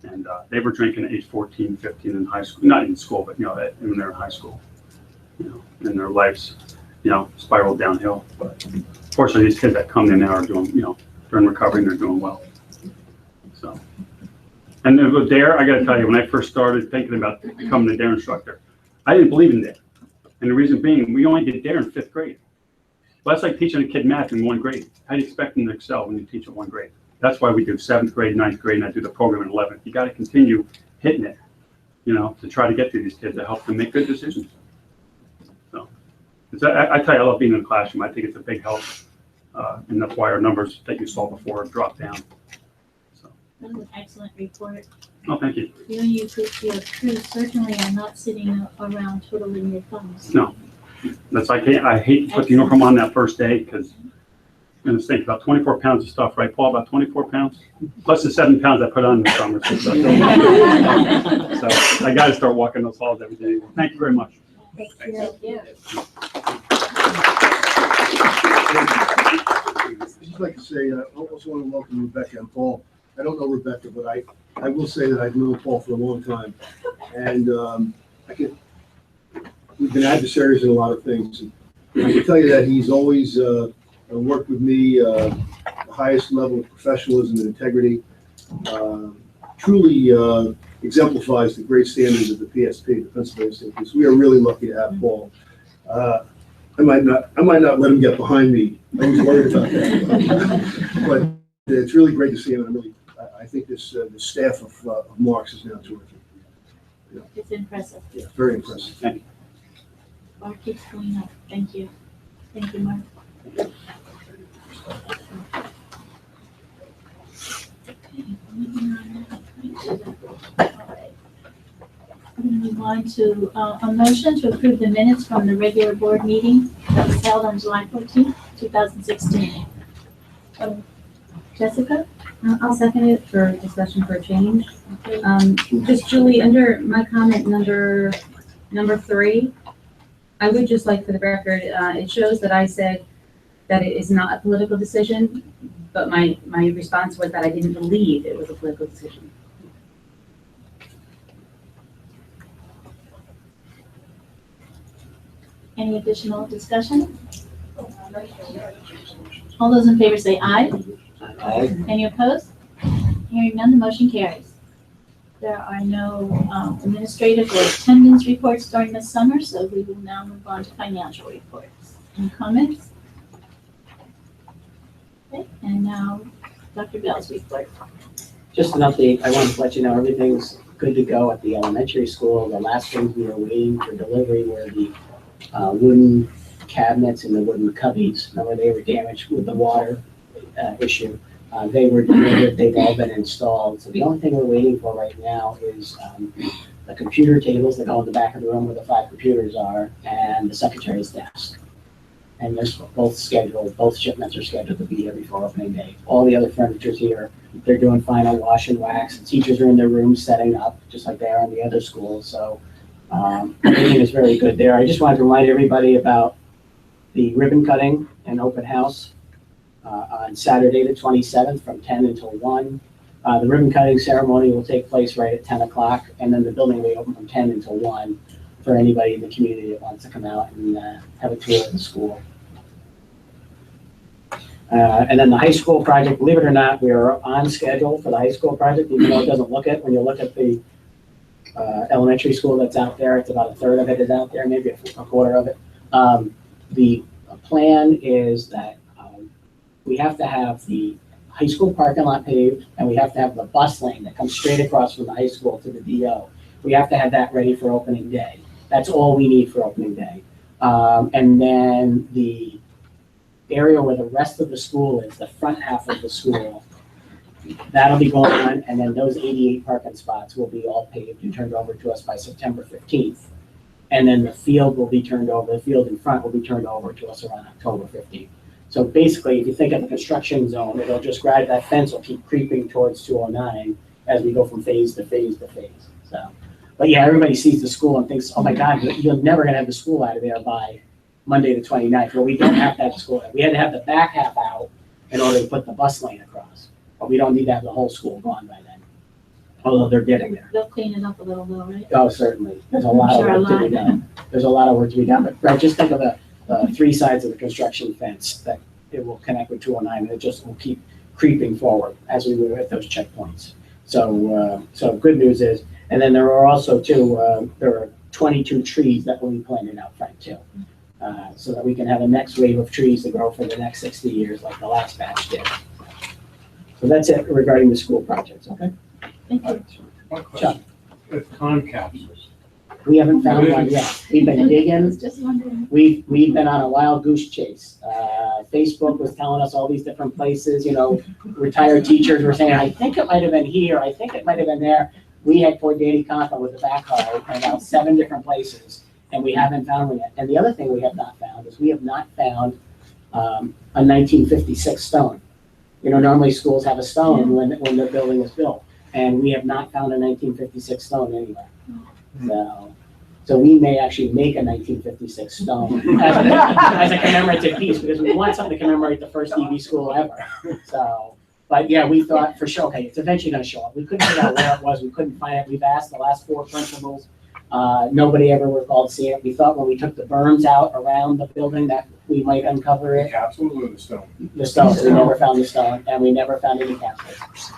and they were drinking at age 14, 15 in high school, not in school, but, when they're in high school, and their lives, spiraled downhill. But fortunately, these kids that come in now are doing, they're in recovery and they're doing well. So, and then with DARE, I got to tell you, when I first started thinking about becoming a DARE instructor, I didn't believe in DARE. And the reason being, we only did DARE in 5th grade. Well, that's like teaching a kid math in 1 grade. How do you expect them to excel when you teach in 1 grade? That's why we do 7th grade, 9th grade, and I do the program in 11th. You got to continue hitting it, to try to get to these kids to help them make good decisions. So, I tell you, I love being in the classroom. I think it's a big help, and that's why our numbers that you saw before dropped down. So. That was an excellent report. Oh, thank you. You and your crew certainly are not sitting around twiddling your thumbs. No, that's I hate to put the uniform on that first day because I'm going to think about 24 pounds of stuff, right, Paul? About 24 pounds, plus the 7 pounds I put on in the summer. So I got to start walking those halls every day. Well, thank you very much. Thank you. I'd just like to say, I also want to welcome Rebecca and Paul. I don't know Rebecca, but I will say that I've known Paul for a long time. And we've been adversaries in a lot of things. And I can tell you that he's always worked with me the highest level of professionalism and integrity. Truly exemplifies the great standards of the PSP, the Pennsylvania State Police. We are really lucky to have Paul. I might not let him get behind me. I was worried about that. But it's really great to see him, and I think this staff of Marks is now terrific. Yeah. It's impressive. Yeah, very impressive. Thank you. Bar keeps going up. Thank you. Thank you, Mark. Okay, moving on. All right. We move on to a motion to approve the minutes from the regular board meeting that was held on July 14th, 2016. Jessica? I'll second it for discussion for change. Just Julie, under my comment number 3, I would just like for the record, it shows that I said that it is not a political decision, but my response was that I didn't believe it was a political decision. Any additional discussion? All those in favor say aye. Aye. Any opposed? Hearing none, the motion carries. There are no administrative or attendance reports during the summer, so we will now move on to financial reports. Any comments? Okay, and now Dr. Bell's report. Just an update, I wanted to let you know everything's good to go at the elementary school. The last things we were waiting for delivery were the wooden cabinets and the wooden cubbies. Remember, they were damaged with the water issue. They were delivered, they've all been installed. So the only thing we're waiting for right now is the computer tables that go in the back of the room where the 5 computers are, and the secretary's desk. And they're both scheduled, both shipments are scheduled to be here before opening day. All the other furniture's here. They're doing final wash and wax. The teachers are in their rooms setting up, just like they are in the other schools. So everything is very good there. I just wanted to remind everybody about the ribbon cutting and open house on Saturday, the 27th, from 10 until 1. The ribbon cutting ceremony will take place right at 10 o'clock, and then the building will be open from 10 until 1 for anybody in the community that wants to come out and have a tour of the school. And then the high school project, believe it or not, we are on schedule for the high school project, even though it doesn't look it. When you look at the elementary school that's out there, it's about a third of it is out there, maybe a quarter of it. The plan is that we have to have the high school parking lot paved, and we have to have the bus lane that comes straight across from the high school to the DO. We have to have that ready for opening day. That's all we need for opening day. And then the area where the rest of the school is, the front half of the school, that'll be going on, and then those 88 parking spots will be all paved and turned over to us by September 15th. And then the field will be turned over, the field in front will be turned over to us around October 15th. So basically, if you think of the construction zone, it'll just grab that fence will keep creeping towards 209 as we go from phase to phase to phase. So, but yeah, everybody sees the school and thinks, oh my God, you're never gonna have the school out of there by Monday the 29th. Well, we don't have to have the school. We had to have the back half out in order to put the bus lane across. But we don't need to have the whole school gone by then. Although they're getting there. They'll clean it up a little though, right? Oh, certainly. There's a lot of work to be done. There's a lot of work to be done. But right, just think of the 3 sides of the construction fence that it will connect with 209, and it just will keep creeping forward as we move at those checkpoints. So, so good news is, and then there are also there are 22 trees that will be planted out front too, so that we can have a next wave of trees to grow for the next 60 years, like the last batch did. So that's it regarding the school projects. Okay. Thank you. One question. With time capsules. We haven't found one yet. We've been digging. Just wondering. We've been on a wild goose chase. Facebook was telling us all these different places, you know, retired teachers were saying, I think it might have been here, I think it might have been there. We had poor Danny Conklin with the backhoe in about 7 different places, and we haven't found one yet. And the other thing we have not found is we have not found a 1956 stone. You know, normally schools have a stone when the building is built, and we have not found a 1956 stone anywhere. So we may actually make a 1956 stone as a commemorative piece, because we want something to commemorate the first EV school ever. So, but yeah, we thought for sure, okay, it's eventually gonna show up. We couldn't figure out where it was, we couldn't find it. We've asked the last 4 principals. Nobody ever recalled seeing it. We thought when we took the berms out around the building that we might uncover it. The capsule or the stone? The stone, we never found the stone, and we never found any capsules.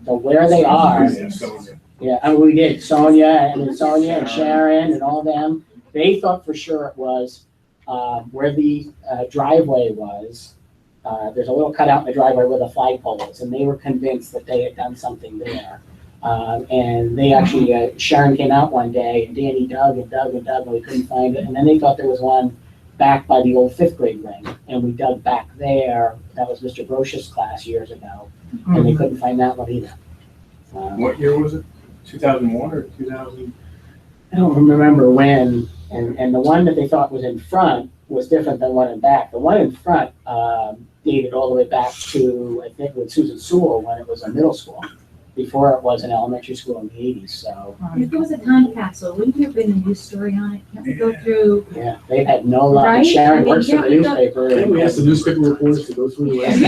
So where they are. Yeah, and we did. Sonia and Sharon and all them, they thought for sure it was where the driveway was. There's a little cutout in the driveway where the flagpole is, and they were convinced that they had done something there. And they actually, Sharon came out one day, and Danny dug and dug and dug, and we couldn't find it. And then they thought there was one back by the old 5th grade wing, and we dug back there. That was Mr. Broch's class years ago, and they couldn't find that one either. What year was it? 2001 or 2000? I don't remember when, and the one that they thought was in front was different than one in back. The one in front, dated all the way back to, I think, with Susan Sewell when it was a middle school, before it was an elementary school in the 80s, so. If there was a time capsule, wouldn't there have been a news story on it? Can't we go through? Yeah, they've had no luck. Right? Sharon I mean, works for can't the we go- newspaper. Can't we ask the newspaper reporters to go through the list?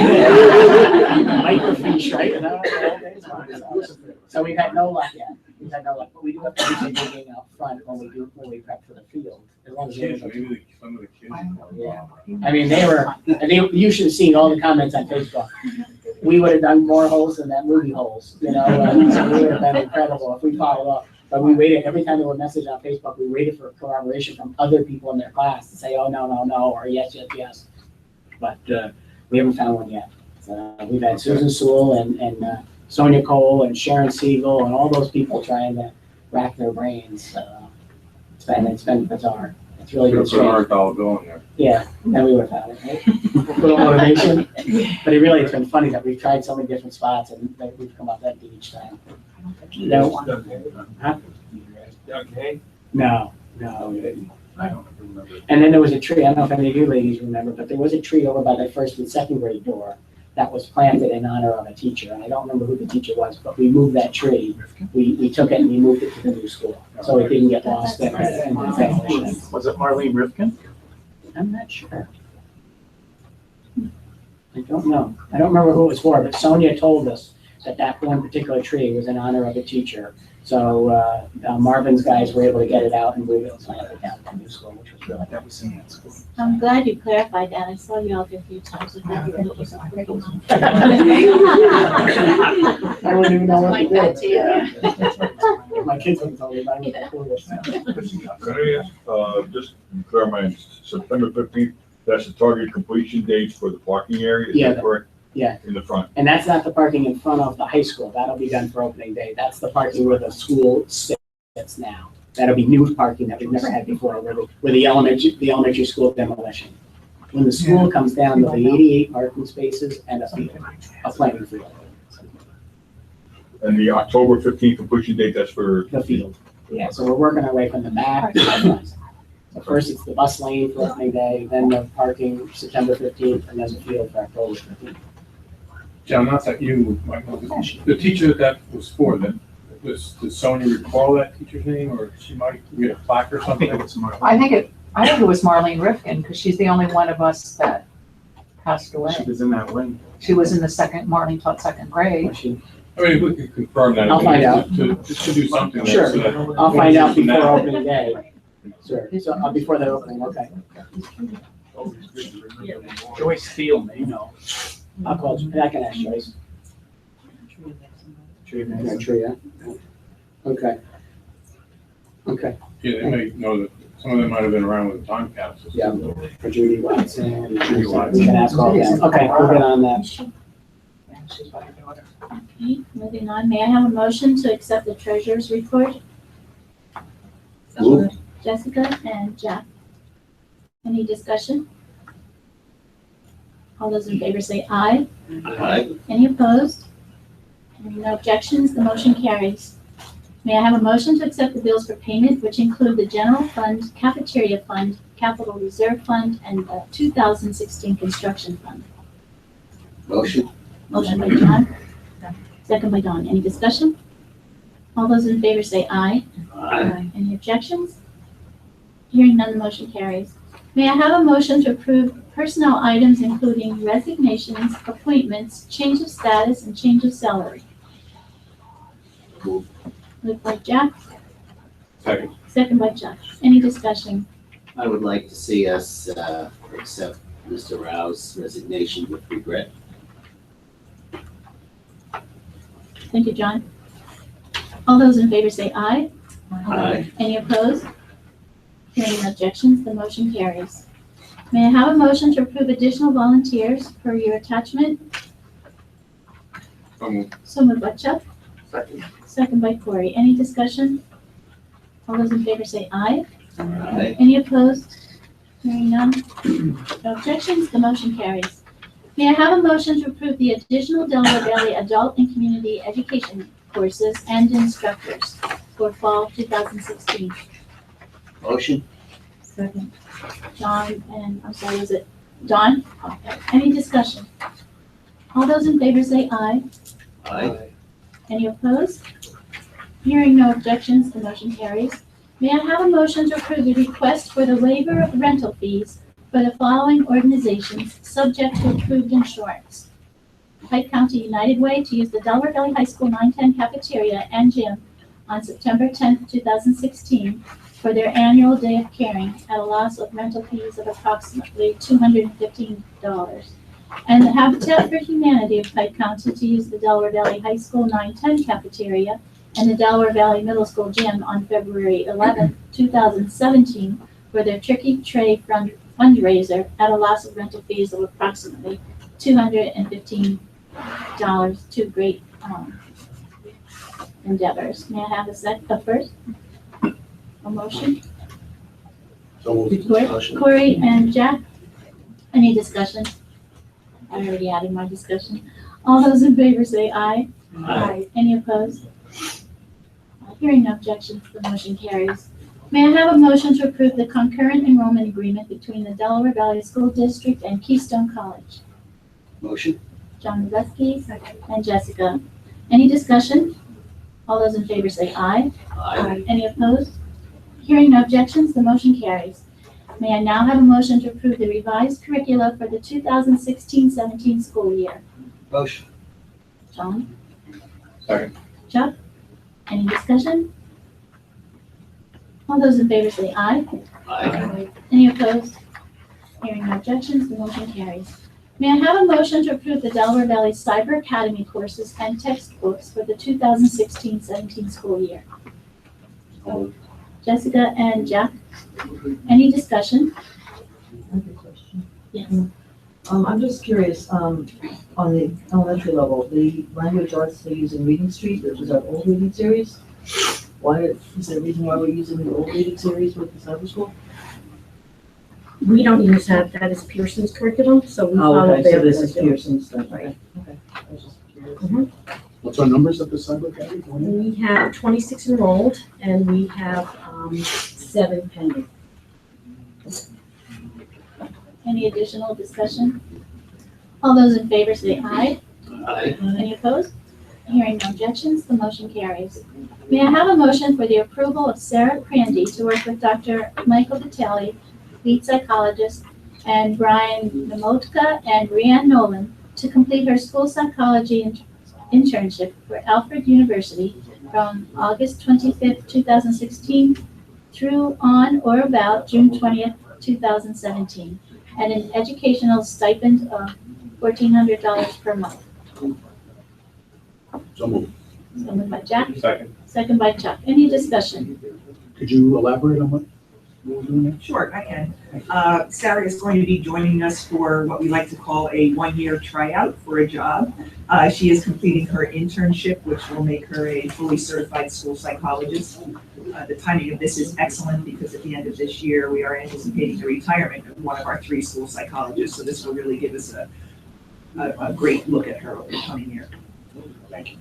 Microfiche, right? And so we've had no luck yet. We've had no luck, but we do have to do some digging out front when we prep for the field. As long as Kids, they maybe some of the kids. Yeah, I mean, you should have seen all the comments on Facebook. We would have done more holes than that movie holes, you know, so we would have been incredible if we followed up. But we waited, every time there were messages on Facebook, we waited for corroboration from other people in their class to say, oh, no, no, no, or yes, yes, yes. But we haven't found one yet. So we've had Susan Sewell and Sonia Cole and Sharon Siegel and all those people trying to rack their brains. It's been bizarre. It's really been Put a strange. $100 bill in there. Yeah, then we would have found it, right? Little motivation. But it's been funny that we've tried so many different spots and that we've come up empty each time. No. Huh? Doug Hay? No. I don't remember. And then there was a tree, I don't know if any of you ladies remember, but there was a tree over by the first and second grade door that was planted in honor of a teacher. And I don't remember who the teacher was, but we moved that tree. We took it and we moved it to the new school. So it didn't get lost in the demolition. Was it Marlene Rifkin? I'm not sure. I don't know. I don't remember who it was for, but Sonia told us that one particular tree was in honor of a teacher. So Marvin's guys were able to get it out and move it and plant it down at the new school, which was really That was in that school. I'm glad you clarified that. I saw you out there a few times with that. It was pretty long. I wouldn't even know what Like to that do. too. My kids would tell me, I wouldn't know what to do. Can I ask, just to clear my mind, September 15th, that's the target completion date for the parking area, is Yeah. that correct? Yeah, In the front? and that's not the parking in front of the high school. That'll be done for opening day. That's the parking where the school sits now. That'll be new parking that we've never had before, where the elementary school demolition. When the school comes down, there'll be 88 parking spaces and a field, a playing field, And the October 15th completion date, that's for? the field. Yeah, so we're working our way from the back to the front. So first it's the bus lane for opening day, then the parking September 15th, and then the field for October 15th. John, not that you might know, the teacher that was for, did Sonia recall that teacher's name, or she might get a plaque or I something? think it was Marlene. I think it was Marlene Rifkin, because she's the only one of us that passed She away. was in that wing. She was in Marlene taught second grade. Was she- I mean, if we could confirm that. I'll find out. To do something. there Sure, so that- I'll find out before opening day. Sure, so before the opening, okay. Joyce Field, you know. I'll call, I can ask Joyce. Yeah, tree, yeah. Okay. Okay, Yeah, they may know that, some of them might have been around with the time capsules. yeah, for Judy Watson. We can ask all of them. Okay, we'll get on that. She's my daughter. Okay, moving on. May I have a motion to accept the treasurer's report? Move. Jessica and Jack. Any discussion? All those in favor say aye. Aye. Any opposed? Hearing no objections, the motion carries. May I have a motion to accept the bills for payment, which include the general fund, cafeteria fund, capital reserve fund, and the 2016 construction fund? Motion. Motion by John, second by Dawn. Any discussion? All those in favor say aye. Aye. Any objections? Hearing none, the motion carries. May I have a motion to approve personnel items including resignations, appointments, change of status, and change of salary? Move. Moved by Jack, Second. second by Chuck. Any discussion? I would like to see us accept Mr. Rao's resignation with regret. Thank you, John. All those in favor say aye. Aye. Any opposed? Hearing no objections, the motion carries. May I have a motion to approve additional volunteers per your attachment? So moved by Chuck, Second. second by Corey. Any discussion? All those in favor say aye. Aye. Any opposed? Hearing none. No objections, the motion carries. May I have a motion to approve the additional Delaware Valley Adult and Community Education courses and instructors for fall 2016? Motion. Second. John and, I'm sorry, was it Don? Okay. Any discussion? All those in favor say aye. Aye. Any opposed? Hearing no objections, the motion carries. May I have a motion to approve the request for the waiver of rental fees for the following organizations, subject to approved insurance? Pike County United Way to use the Delaware Valley High School 910 cafeteria and gym on September 10th, 2016 for their annual day of caring at a loss of rental fees of approximately $215. And the Habitat for Humanity of Pike County to use the Delaware Valley High School 910 cafeteria and the Delaware Valley Middle School gym on February 11th, 2017 for their Turkey Tray fundraiser at a loss of rental fees of approximately $215. Two great endeavors. May I have a first? A motion? Corey and Jack? Any discussion? I already added my discussion. All those in favor say aye. Aye. Any opposed? Hearing no objections, the motion carries. May I have a motion to approve the concurrent enrollment agreement between the Delaware Valley School District and Keystone College? Motion. John Zesky and Jessica. Any discussion? All those in favor say aye. Aye. Any opposed? Hearing no objections, the motion carries. May I now have a motion to approve the revised curricula for the 2016-17 school year? Motion. John? Second. Chuck? Any discussion? All those in favor say aye. Aye. Any opposed? Hearing no objections, the motion carries. May I have a motion to approve the Delaware Valley Cyber Academy courses and textbooks for the 2016-17 school year? Jessica and Jack? Any discussion? I have a question. Yes. I'm just curious, on the elementary level, the language arts they use in Reading Street, which is our old reading series. Why, is there a reason why we're using the old reading series with the cyber school? We don't use that as Pearson's curriculum, so we follow Okay, so their this is curriculum. Pearson's then, Right. okay. I was just curious. What's our numbers at the Cyber Academy? We have 26 enrolled, and we have 7 pending. Any additional discussion? All those in favor say aye. Aye. Any opposed? Hearing no objections, the motion carries. May I have a motion for the approval of Sarah Crandy to work with Dr. Michael Vitale, lead psychologist, and Brian Namotka and Rianne Nolan to complete her school psychology internship for Alfred University from August 25th, 2016 through on or about June 20th, 2017, at an educational stipend of $1,400 per month. So moved. So moved by Jack, Second. second by Chuck. Any discussion? Could you elaborate on what we're doing there? Sure, I can. Sarah is going to be joining us for what we like to call a one-year tryout for a job. She is completing her internship, which will make her a fully certified school psychologist. The timing of this is excellent because at the end of this year, we are anticipating the retirement of one of our 3 school psychologists. So this will really give us a great look at her over the coming year. Thank you.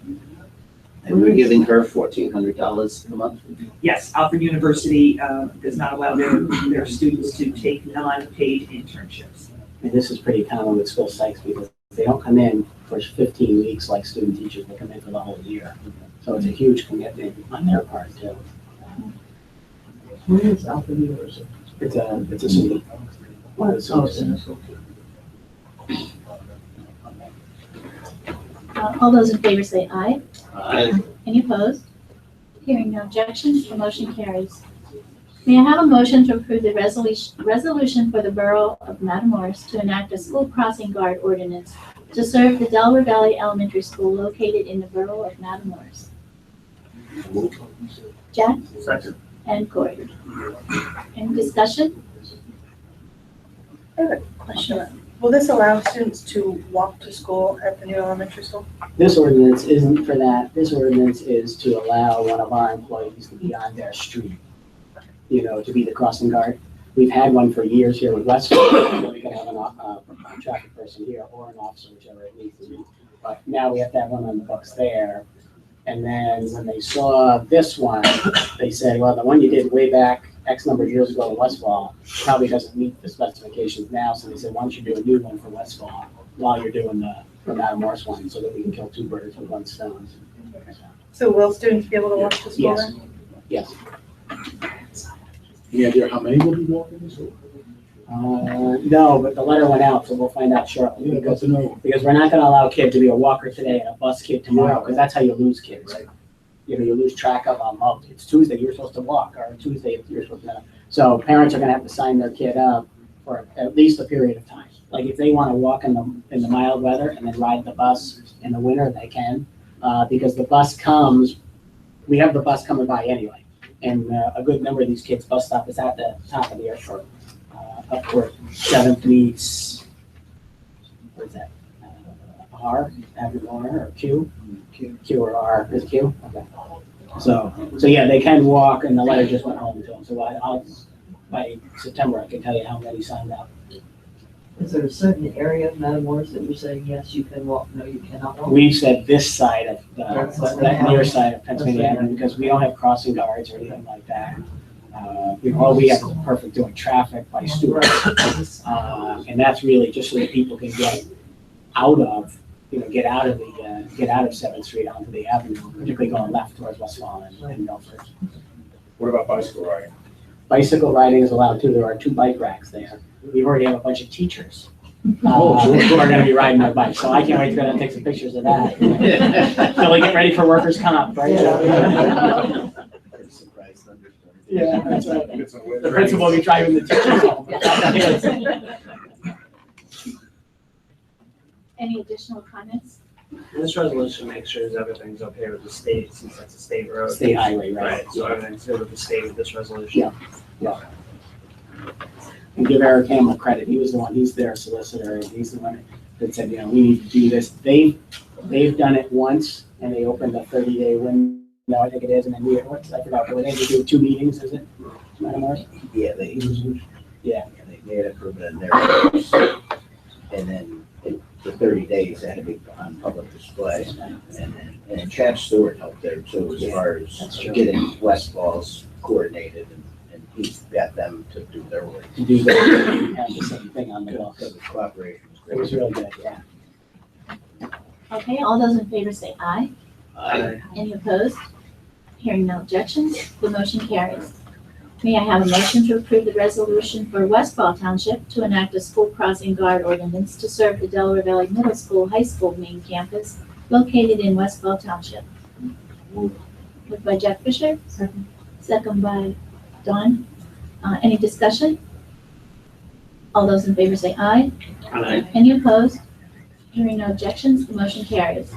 And we're giving her $1,400 a month? Yes, Alfred University does not allow their students to take non-paid internships. And this is pretty common with school psychs because they don't come in for 15 weeks like student teachers, they come in for the whole year. So it's a huge commitment on their part too. Where is Alfred University? It's a city. One of the Oh, cities. it's in the school. All those in favor say aye. Aye. Any opposed? Hearing no objections, the motion carries. May I have a motion to approve the resolution for the Borough of Matamoros to enact a school crossing guard ordinance to serve the Delaware Valley Elementary School located in the Borough of Matamoros? Jack Second. and Corey. Any discussion? I have a question. Will this allow students to walk to school at the new elementary school? This ordinance isn't for that. This ordinance is to allow one of our employees to be on their street, to be the crossing guard. We've had one for years here with Westfield. We can have a traffic person here or an officer, whichever it needs to be. But now we have to have one on the books there. And then when they saw this one, they said, well, the one you did way back X number of years ago in Westfall probably doesn't meet the specifications now, so they said, why don't you do a new one for Westfall while you're doing the Matamoros one, so that we can kill two birds with one stone. So will students be able to walk to school Yes. then? Yes. Any idea how many will be walking this? No, but the letter went out, so we'll find out shortly. Yeah, got to know. Because we're not gonna allow a kid to be a walker today and a bus kid tomorrow, because that's how you lose kids. You know, you lose track of them. Oh, it's Tuesday, you're supposed to walk, or Tuesday, you're supposed to. So parents are gonna have to sign their kid up for at least a period of time. Like if they wanna walk in the mild weather and then ride the bus in the winter, they can. Because the bus comes, we have the bus coming by anyway. And a good number of these kids' bus stop is at the top of the airport. Up where 7th meets, what is that? R, Avenue R, or Q? Q or R, is it Q? Okay. So yeah, they can walk, and the letter just went home to them. So I'll, by September, I can tell you how many signed up. Is there a certain area of Matamoros that you're saying, yes, you can walk, no, you cannot walk? We said this side of, that near side of Pennsylvania Avenue, because we don't have crossing guards or anything like that. All we have is perfect doing traffic by Stewart. And that's really just so that people can get out of, get out of 7th Street onto the avenue, particularly going left towards Westfall and Milford. What about bicycle riding? Bicycle riding is allowed too. There are 2 bike racks there. We already have a bunch of teachers who are gonna be riding their bikes, so I can't wait to go and take some pictures of that. So we get ready for workers' comp, right? Yeah, that's right. The principal will be driving the teachers home. Any additional comments? This resolution makes sure that everything's okay with the state, since that's a state road. State highway, right? So everything's good with the state with this resolution. Yeah. And give Eric Hamill credit. He was the one, he's their solicitor, and he's the one that said, we need to do this. They've done it once, and they opened a 30-day window, I think it is, and then I forgot, but they do 2 meetings, is it? Yeah, they had approved it in there. And then the 30 days had to be on public display. And Chad Stewart helped there too, as far as getting Westfall's coordinated, and he's got them to do their work. To do that, and have the same thing on the book. Because the cooperation was It was really good, yeah. Okay, all those in favor say aye. Aye. Any opposed? Hearing no objections, the motion carries. May I have a motion to approve the resolution for Westfall Township to enact a school crossing guard ordinance to serve the Delaware Valley Middle School High School main campus located in Westfall Township? Moved by Jeff Fisher. Second by Dawn. Any discussion? All those in favor say aye. Aye. Any opposed? Hearing no objections, the motion carries.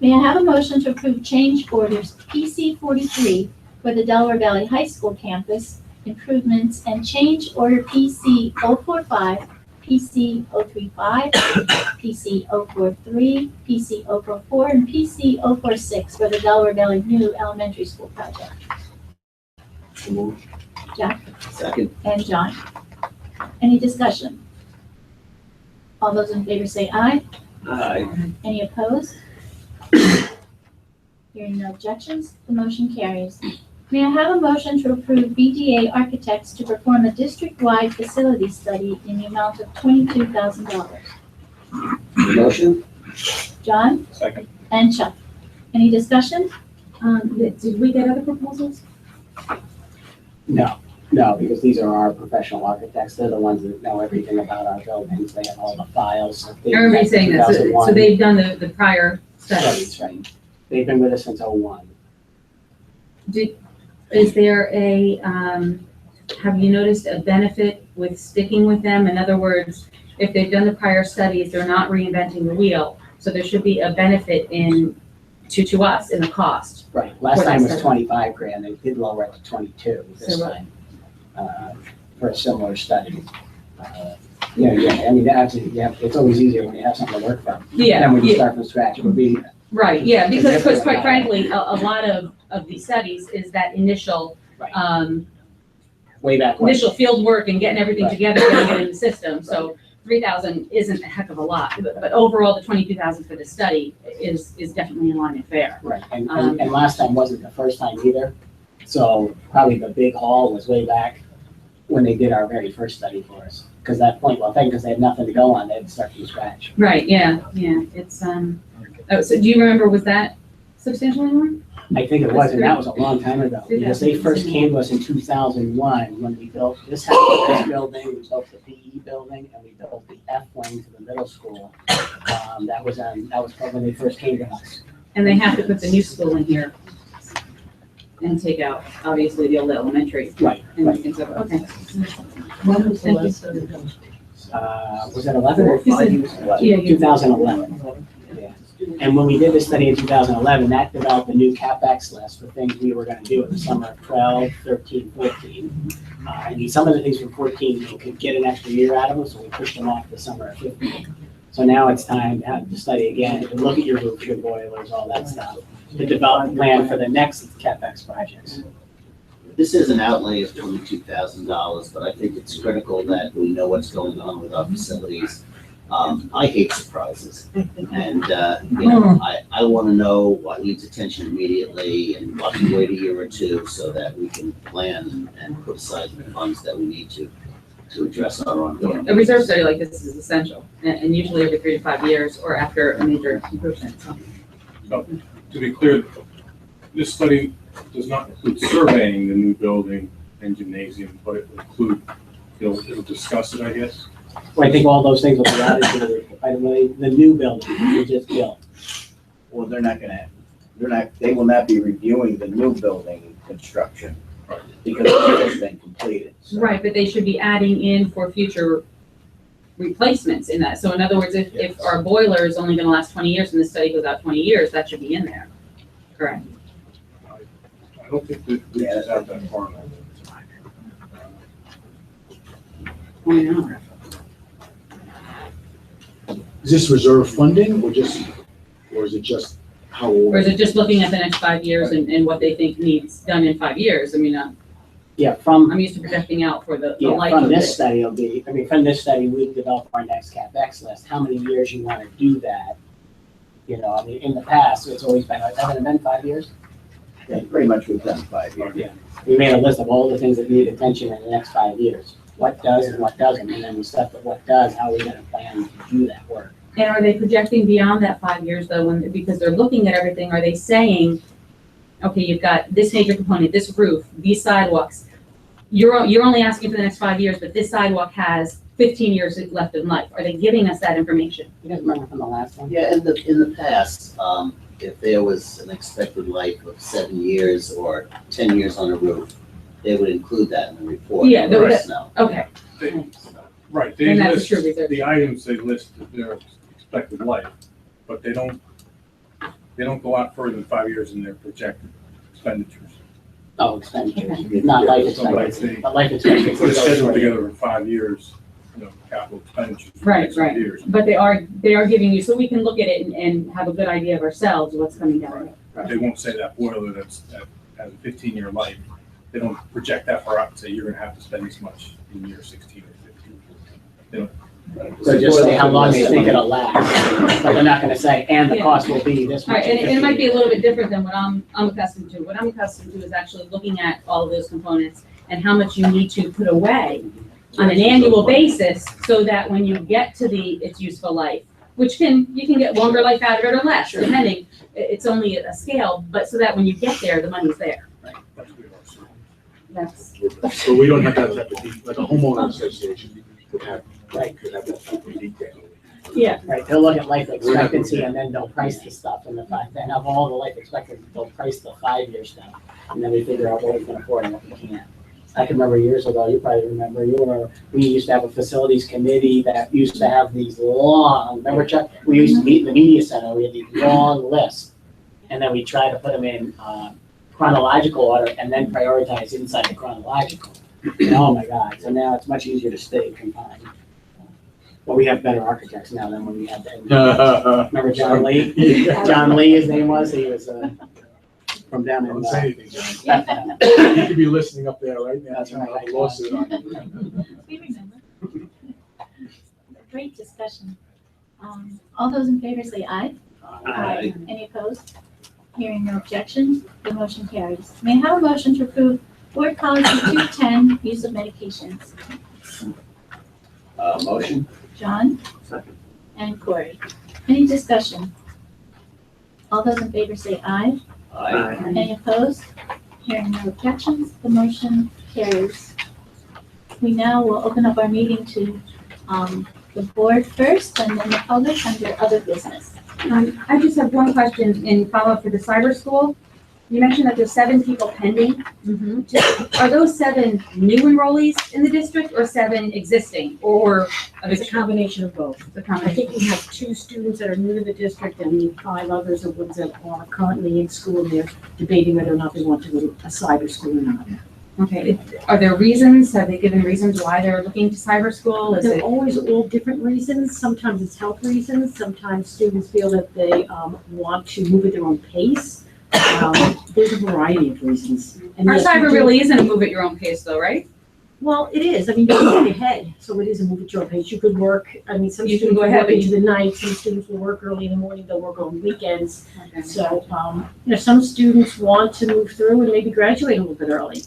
May I have a motion to approve change orders PC 43 for the Delaware Valley High School campus improvements and change order PC 045, PC 035, PC 043, PC 044, and PC 046 for the Delaware Valley new elementary school project? Jack? Second. And John. Any discussion? All those in favor say aye. Aye. Any opposed? Hearing no objections, the motion carries. May I have a motion to approve BDA Architects to perform a district-wide facility study in the amount of $22,000? Motion? John? Second. And Chuck. Any discussion? Did we get other proposals? No, because these are our professional architects. They're the ones that know everything about our buildings. They have all the files. I remember you saying that, so they've done the prior studies. Studies, right. They've been with us since '01. Is there have you noticed a benefit with sticking with them? In other words, if they've done the prior studies, they're not reinventing the wheel, so there should be a benefit to us in the cost. Right, last time was 25 grand, they did lower it to 22 this time, for a similar study. I mean, it's always easier when you have something to work from. Yeah. Than when you start from scratch, it would be. Right, yeah, because quite frankly, a lot of these studies is that initial, way back when. initial field work and getting everything Right. together, getting it in the system, so 3,000 isn't a heck of a lot, but overall, the 22,000 for the study is definitely in line and fair. Right, and last time wasn't the first time either. So probably the big haul was way back when they did our very first study for us. Because that point, well, because they had nothing to go on, they had to start from scratch. Right, yeah, it's, oh, so do you remember, was that substantially more? I think it was, and that was a long time ago, because they first came to us in 2001 when we built this house, this building, we built the PE building, and we built the F wing to the middle school. That was when they first came to us. And they have to put the new school in here and take out, obviously, the old elementary. Right, And things like, okay. When was the Thank you. last study done? Was it 11 or 5? Yeah, 2011. Yeah. And when we did this study in 2011, that developed a new CapEx list for things we were going to do in the summer of 12, 13, 14. And some of the things from 14, we could get an extra year out of them, so we pushed them off to the summer of 15. So now it's time to study again, to look at your roofs, your boilers, all that stuff, to develop a plan for the next CapEx projects. This is an outlay of $22,000, but I think it's critical that we know what's going on with our facilities. I hate surprises, and I want to know what needs attention immediately, and what can wait a year or two so that we can plan and put aside the funds that we need to address our ongoing. A reserve study like this is essential, and usually every 3 to 5 years or after a major improvement. So, to be clear, this study does not include surveying the new building and gymnasium, but it will include, it'll discuss it, I guess. Well, I think all those things will be added to the new building we just built. Well, they will not be reviewing the new building construction because it's just been completed. So. Right, but they should be adding in for future replacements in that. So in other words, if our boiler is only gonna last 20 years and the study goes out 20 years, that should be in there. Correct. I don't think that reaches out that far. Why not? Is this reserve funding or is it just how old? Or is it just looking at the next 5 years and what they think needs done in 5 years? I mean, Yeah, from, I'm used to projecting out for the yeah, life from of this it. study, from this study, we've developed our next CapEx list, how many years you want to do that. In the past, it's always been, hasn't it been 5 years? Yeah, pretty much we've done 5 years. Yeah, we made a list of all the things that need attention in the next 5 years. What does and what doesn't, and then we stuff that what does, how are we gonna plan to do that work? And are they projecting beyond that 5 years though, because they're looking at everything, are they saying, okay, you've got this major component, this roof, these sidewalks, you're only asking for the next 5 years, but this sidewalk has 15 years left in life. Are they giving us that information? You guys remember from the last one? Yeah, in the past, if there was an expected life of 7 years or 10 years on a roof, they would include that in the report. Yeah, Let us know. Okay. Right, they And that's list true reserve. the items, they list their expected life, but they don't go out further than 5 years in their projected expenditures. Oh, expenditures, not life expectancy, but life expectancy. Put a schedule together in 5 years, capital expenditures. for the Right, next 5 right. years. But they are giving you, so we can look at it and have a good idea of ourselves, what's coming down. They won't say that boiler that has a 15-year life, they don't project that far out and say you're gonna have to spend this much in year 16 or 15. They don't. So just say how long they think it'll last, but they're not gonna say, and the cost will be this All much. right, and it might be a little bit different than what I'm accustomed to. What I'm accustomed to is actually looking at all of those components and how much you need to put away on an annual basis so that when you get to its useful life, which you can get longer life out of it or less, depending, it's only a scale, but so that when you get there, the money's there. That's. So we don't have that type of, like a homeowner association could have that type of detail. Yeah. Right, they'll look at life expectancy and then they'll price the stuff in the fact, then of all the life expectancy, they'll price the 5-year stuff. And then we figure out what we can afford and what we can't. I can remember years ago, you probably remember, we used to have a facilities committee that used to have these long, remember Chuck? We used to meet in the media center, we had these long lists. And then we try to put them in chronological order and then prioritize inside the chronological. And oh my God, so now it's much easier to stay confined. Well, we have better architects now than when we had them. Remember John Lee? Yeah. John Lee, his name was, he was from down in. Don't say anything, John. You could be listening up there right now. That's right. A lawsuit on you. We remember. Great discussion. All those in favor say aye. Aye. Any opposed? Hearing no objection, the motion carries. May I have a motion to approve Board Policy 210, use of medications? Motion? John? Second. And Corey. Any discussion? All those in favor say aye. Aye. Any opposed? Hearing no objections, the motion carries. We now will open up our meeting to the board first and then the public under other business. I just have one question in follow-up for the cyber school. You mentioned that there's 7 people pending. Are those 7 new enrollees in the district or 7 existing or? It's a combination of both. The I combination? think we have 2 students that are new to the district and 5 others are ones that are currently in school. They're debating whether or not they want to go to a cyber school or not. Okay, are there reasons? Have they given reasons why they're looking to cyber school? Is There are it? always all different reasons. Sometimes it's health reasons. Sometimes students feel that they want to move at their own pace. There's a variety of reasons. And Our yes, we cyber do- really isn't a move at your own pace though, right? Well, it is. I mean, you're moving ahead, so it is a move at your pace. You could work, I mean, some You can students go will ahead, work but into the night, some students will work early in the morning, they'll work on weekends. So, some students want to move through and maybe graduate a little bit early.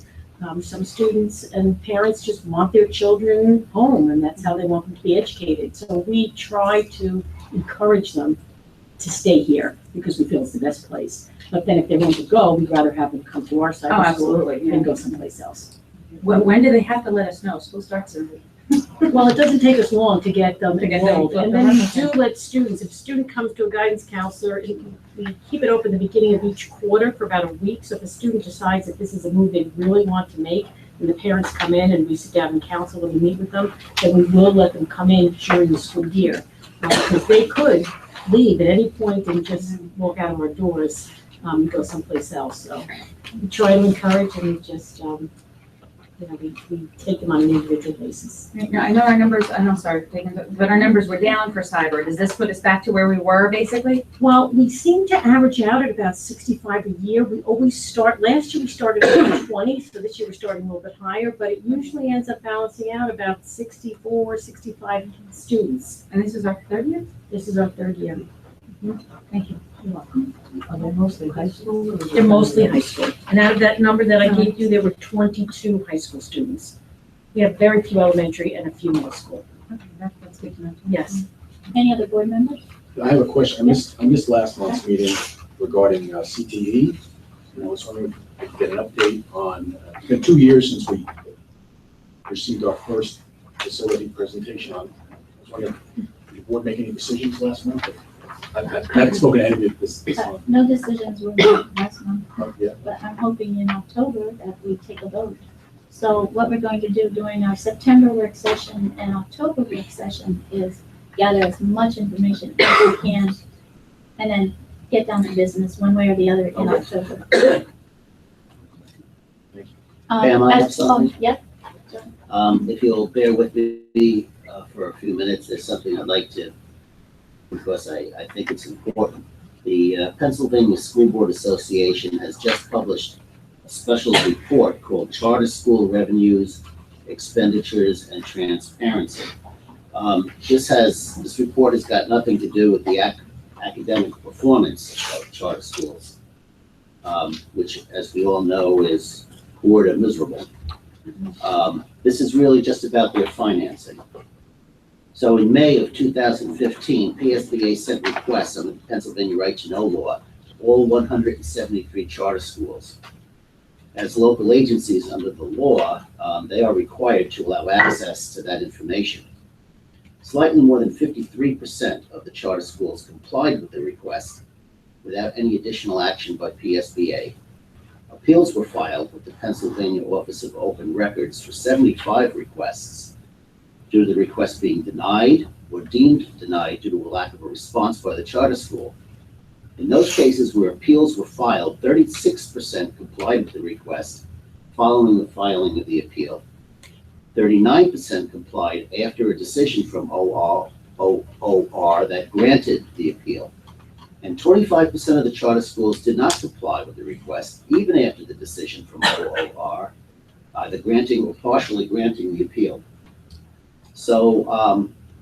Some students and parents just want their children home, and that's how they want them to be educated. So we try to encourage them to stay here because we feel it's the best place. But then if they want to go, we'd rather have them come to our cyber school absolutely, yeah. than go someplace else. When do they have to let us know? School starts in. Well, it doesn't take us long to get them To get them enrolled, flipped and then we around, do let students, if a student comes to a guidance counselor, we keep it open the beginning of each quarter for about a week, so if a student decides that this is a move they really want to make, and the parents come in and we sit down and counsel them and meet with them, then we will let them come in during the school year. Because they could leave at any point and just walk out of our doors, and go someplace else, so we try to encourage and we just, we take them on an individual basis. Now, I know our numbers, but our numbers were down for cyber. Does this put us back to where we were basically? Well, we seem to average out at about 65 a year. We always start, last year we started at 20, so this year we're starting a little bit higher, but it usually ends up balancing out about 64, 65 students. And this is our 3rd year? This is our 3rd year. Thank you. You're welcome. Are they mostly high school? or- They're mostly high school. And out of that number that I gave you, there were 22 high school students. We have very few elementary and a few middle school. Okay, that's good to know. Yes. Any other board members? I have a question. I missed last month's meeting regarding CTE. And I was wondering if I could get an update on, it's been 2 years since we received our first facility presentation on. I was wondering, did the board make any decisions last month? I haven't spoken to any of this month. No decisions were made last month, Yeah. but I'm hoping in October that we take a vote. So what we're going to do during our September work session and October work session is gather as much information as we can and then get down to business one way or the other in October. Pam, I have something. Yep. If you'll bear with me for a few minutes, there's something I'd like to, because I think it's important. The Pennsylvania School Board Association has just published a special report called Charter School Revenues, Expenditures, and Transparency. This report has got nothing to do with the academic performance of charter schools, which, as we all know, is poor to miserable. This is really just about their financing. So in May of 2015, PSBA sent requests under the Pennsylvania Right to Know law to all 173 charter schools. As local agencies under the law, they are required to allow access to that information. Slightly more than 53% of the charter schools complied with the request without any additional action by PSBA. Appeals were filed with the Pennsylvania Office of Open Records for 75 requests, due to the request being denied or deemed denied due to a lack of a response by the charter school. In those cases where appeals were filed, 36% complied with the request following the filing of the appeal. 39% complied after a decision from OR that granted the appeal. And 25% of the charter schools did not comply with the request, even after the decision from OR, either granting or partially granting the appeal. So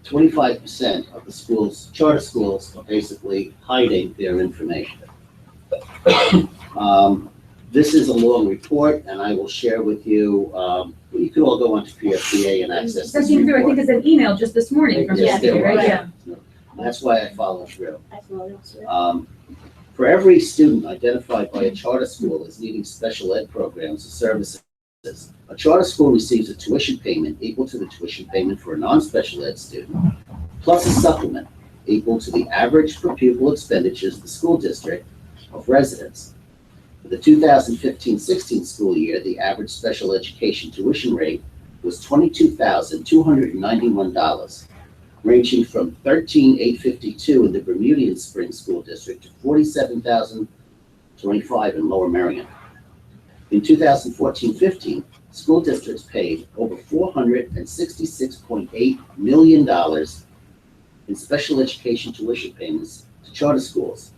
25% of the charter schools are basically hiding their information. This is a long report, and I will share with you, you can all go onto PSBA and access this That came through, I think report. it's an email just this morning from Yes, yesterday, there right? was. Yeah. That's why I follow through. As well, also. For every student identified by a charter school as needing special ed programs or services, a charter school receives a tuition payment equal to the tuition payment for a non-special ed student, plus a supplement equal to the average per pupil expenditures of the school district of residents. For the 2015-16 school year, the average special education tuition rate was $22,291, ranging from $13,852 in the Bermudian Spring School District to $47,025 in Lower Merion. In 2014-15, school districts paid over $466.8 million in special education tuition payments to charter schools,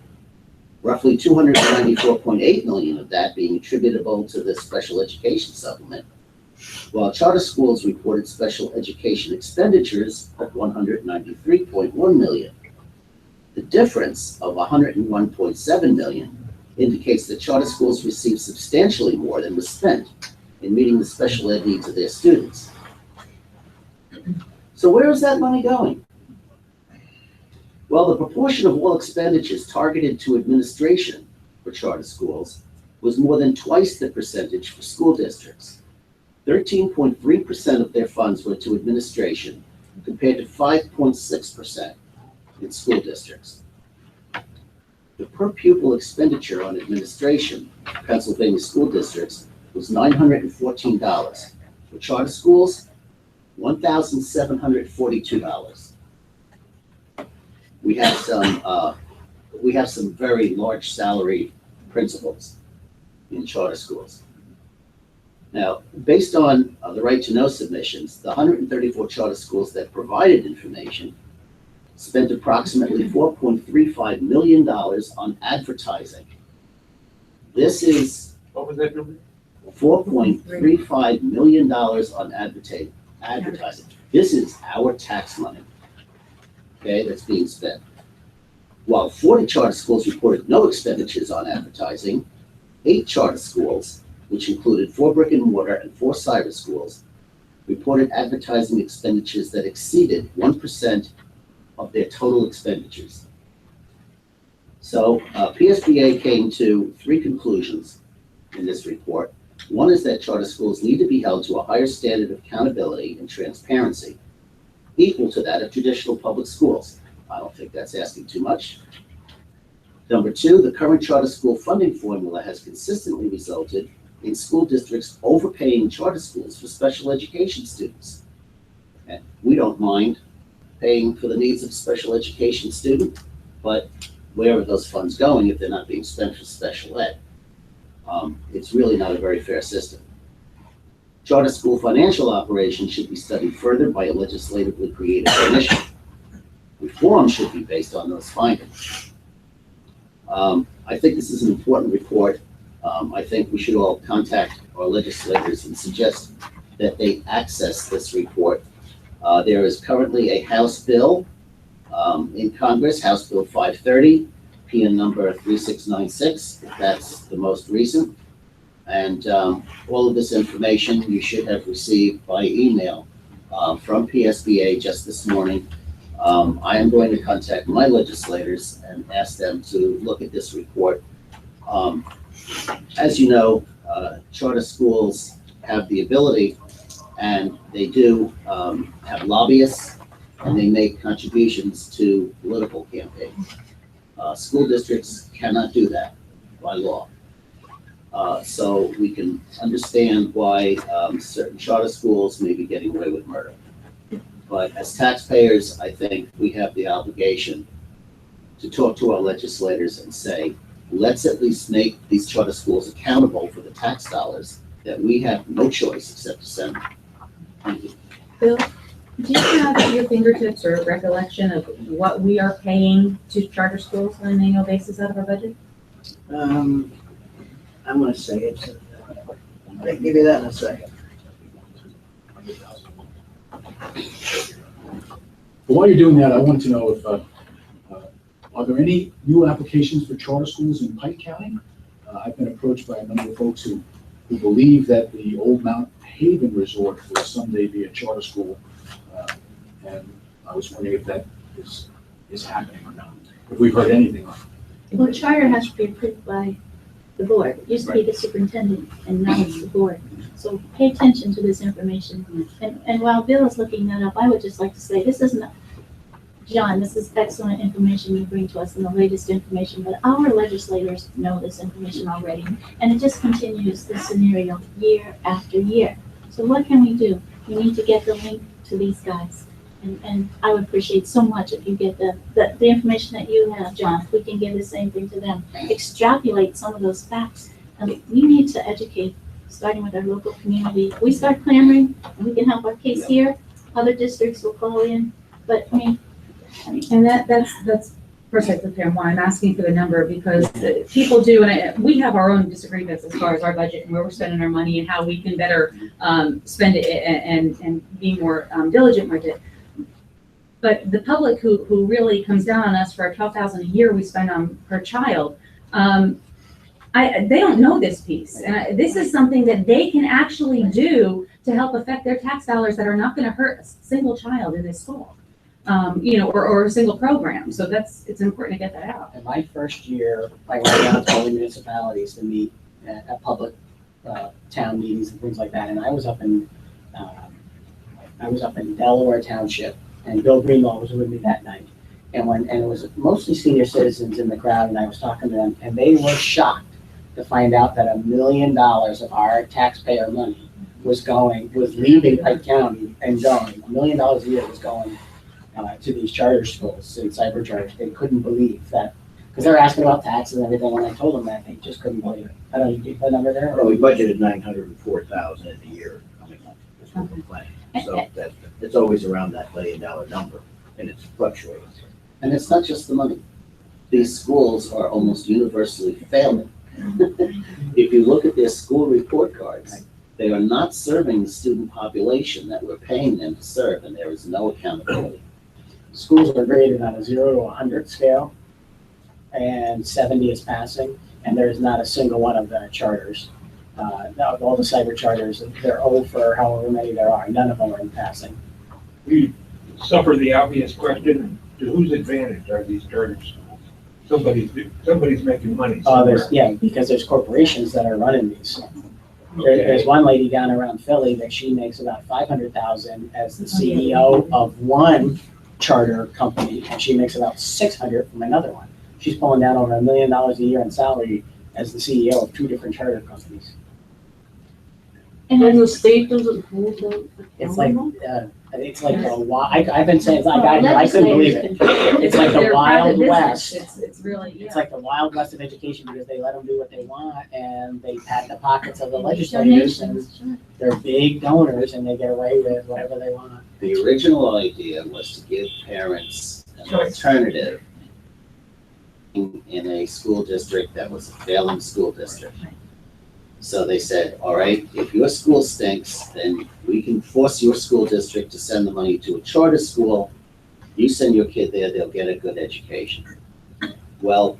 roughly $294.8 million of that being attributable to the special education supplement, while charter schools reported special education expenditures of $193.1 million. The difference of $101.7 million indicates that charter schools received substantially more than was spent in meeting the special ed needs of their students. So where is that money going? Well, the proportion of all expenditures targeted to administration for charter schools was more than twice the percentage for school districts. 13.3% of their funds went to administration, compared to 5.6% in school districts. The per pupil expenditure on administration for Pennsylvania school districts was $914. For charter schools, $1,742. We have some very large salary principals in charter schools. Now, based on the right to know submissions, the 134 charter schools that provided information spent approximately $4.35 million on advertising. This is What was that number? $4.35 million on advertising. This is our tax money, okay, that's being spent. While 40 charter schools reported no expenditures on advertising, 8 charter schools, which included 4 brick and mortar and 4 cyber schools, reported advertising expenditures that exceeded 1% of their total expenditures. So PSBA came to 3 conclusions in this report. One is that charter schools need to be held to a higher standard of accountability and transparency, equal to that of traditional public schools. I don't think that's asking too much. Number 2, the current charter school funding formula has consistently resulted in school districts overpaying charter schools for special education students. And we don't mind paying for the needs of a special education student, but where are those funds going if they're not being spent for special ed? It's really not a very fair system. Charter school financial operations should be studied further by a legislatively created commission. Reform should be based on those findings. I think this is an important report. I think we should all contact our legislators and suggest that they access this report. There is currently a House bill in Congress, House Bill 530, PN number 3696. That's the most recent. And all of this information you should have received by email from PSBA just this morning. I am going to contact my legislators and ask them to look at this report. As you know, charter schools have the ability, and they do have lobbyists, and they make contributions to political campaigns. School districts cannot do that by law. So we can understand why certain charter schools may be getting away with murder. But as taxpayers, I think we have the obligation to talk to our legislators and say, let's at least make these charter schools accountable for the tax dollars that we have no choice except to send. Thank you. Bill, do you have at your fingertips or recollection of what we are paying to charter schools on an annual basis out of our budget? I'm gonna say it. I'll give you that in a second. But while you're doing that, I want to know if Are there any new applications for charter schools in Pike County? I've been approached by a number of folks who believe that the old Mount Haven Resort will someday be a charter school. And I was wondering if that is happening or not, if we've heard anything on it. Well, charter has to be approved by the board. It used to be the superintendent, and now it's the board. So pay attention to this information. And while Bill is looking that up, I would just like to say, this isn't, John, this is excellent information you bring to us and the latest information, but our legislators know this information already. And it just continues this scenario year after year. So what can we do? We need to get the link to these guys. And I would appreciate so much if you get the information that you have, John, if we can give the same thing to them. Extrapolate some of those facts. And we need to educate, starting with our local community. If we start clamoring, and we can help our case here, other districts will call in. But I mean. And that's precisely why I'm asking for the number, because people do, and we have our own disagreements as far as our budget and where we're spending our money and how we can better spend it and be more diligent with it. But the public who really comes down on us for our $12,000 a year we spend on per child, they don't know this piece. And this is something that they can actually do to help affect their tax dollars that are not going to hurt a single child in this school, or a single program. So it's important to get that out. In my first year, I went around to all the municipalities to meet at public town meetings and things like that. And I was up in Delaware Township, and Bill Greenlaw was with me that night. And it was mostly senior citizens in the crowd, and I was talking to them, and they were shocked to find out that $1 million of our taxpayer money was leaving Pike County and going. $1 million a year was going to these charter schools in cyber charge. They couldn't believe that, because they're asking about taxes and everything. When I told them that, they just couldn't believe it. I don't know, you get that number there? Well, we budgeted $904,000 a year coming up with school planning. So it's always around that $1 million number, and it's fluctuating. And it's not just the money. These schools are almost universally failing. If you look at their school report cards, they are not serving the student population that we're paying them to serve, and there is no accountability. Schools are graded on a 0 to 100 scale, and 70 is passing, and there is not a single one of the charters. All the cyber charters, they're old for however many there are. None of them are in passing. We suffer the obvious question, to whose advantage are these charter schools? Somebody's making money somewhere. Because there's corporations that are running these. There's one lady down around Philly that she makes about $500,000 as the CEO of one charter company, and she makes about $600,000 from another one. She's pulling down over $1 million a year in salary as the CEO of 2 different charter companies. And the state doesn't hold them. It's like I've been saying, I couldn't believe it. It's like the Wild West. It's really, It's like the Wild West of education, because they let them do what they want, and they pat the pockets of the legislators, and they're big donors, and they get away with whatever they want. The original idea was to give parents an alternative in a school district that was a failing school district. So they said, all right, if your school stinks, then we can force your school district to send the money to a charter school. You send your kid there, they'll get a good education. Well,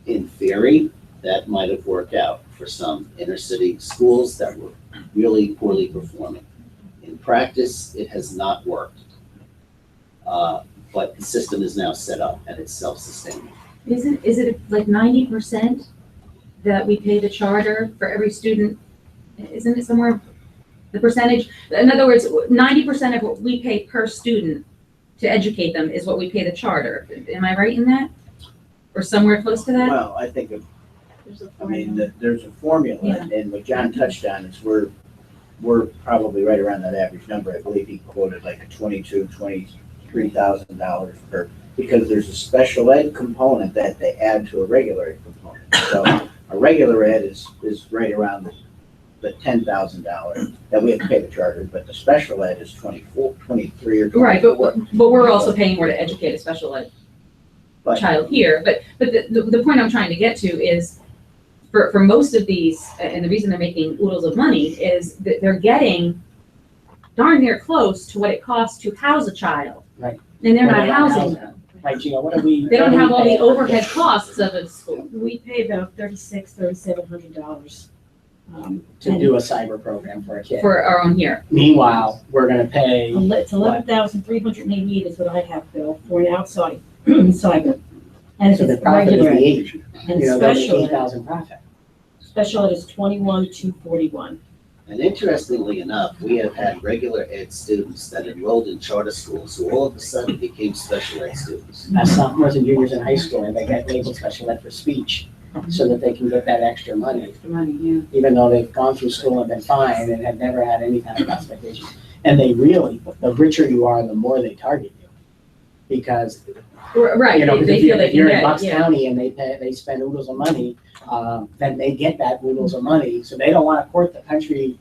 in theory, that might have worked out for some inner city schools that were really poorly performing. In practice, it has not worked. But the system is now set up and it's self-sustaining. Is it like 90% that we pay the charter for every student? Isn't it somewhere, the percentage? In other words, 90% of what we pay per student to educate them is what we pay the charter. Am I right in that? Or somewhere close to that? Well, I think, there's a formula, and what John touched on is we're probably right around that average number. I believe he quoted like a $23,000 per, because there's a special ed component that they add to a regular ed component. So a regular ed is right around the $10,000 that we have to pay the charter, but the special ed is 23 or 24. Right, but we're also paying more to educate a special ed child here. But the point I'm trying to get to is, for most of these, and the reason they're making oodles of money is that they're getting darn near close to what it costs to house a child. Right. And they're not housing them. Right, Gina, what do we? They don't have all the pay? overhead costs of a school. We pay about $3,700. To do a cyber program for a kid. For our own year. Meanwhile, we're gonna pay, It's 11,388 is what I have, Bill, for an outside cyber. And if so the it's profit is regular, the age, and you know, they'll make special ed, 8,000 profit. special ed is 21,241. And interestingly enough, we have had regular ed students that enrolled in charter schools who all of a sudden became special ed students. As sophomores and juniors in high school, and they get labeled special ed for speech, so that they can get that extra money, Yeah. even though they've gone through school and been fine and have never had any kind of expectation. And they really, the richer you are, the more they target you. Because, Right, you know, they if feel you're, they if can you're in get Bucks it, yeah. County and they spend oodles of money, then they get that oodles of money. So they don't want to court the country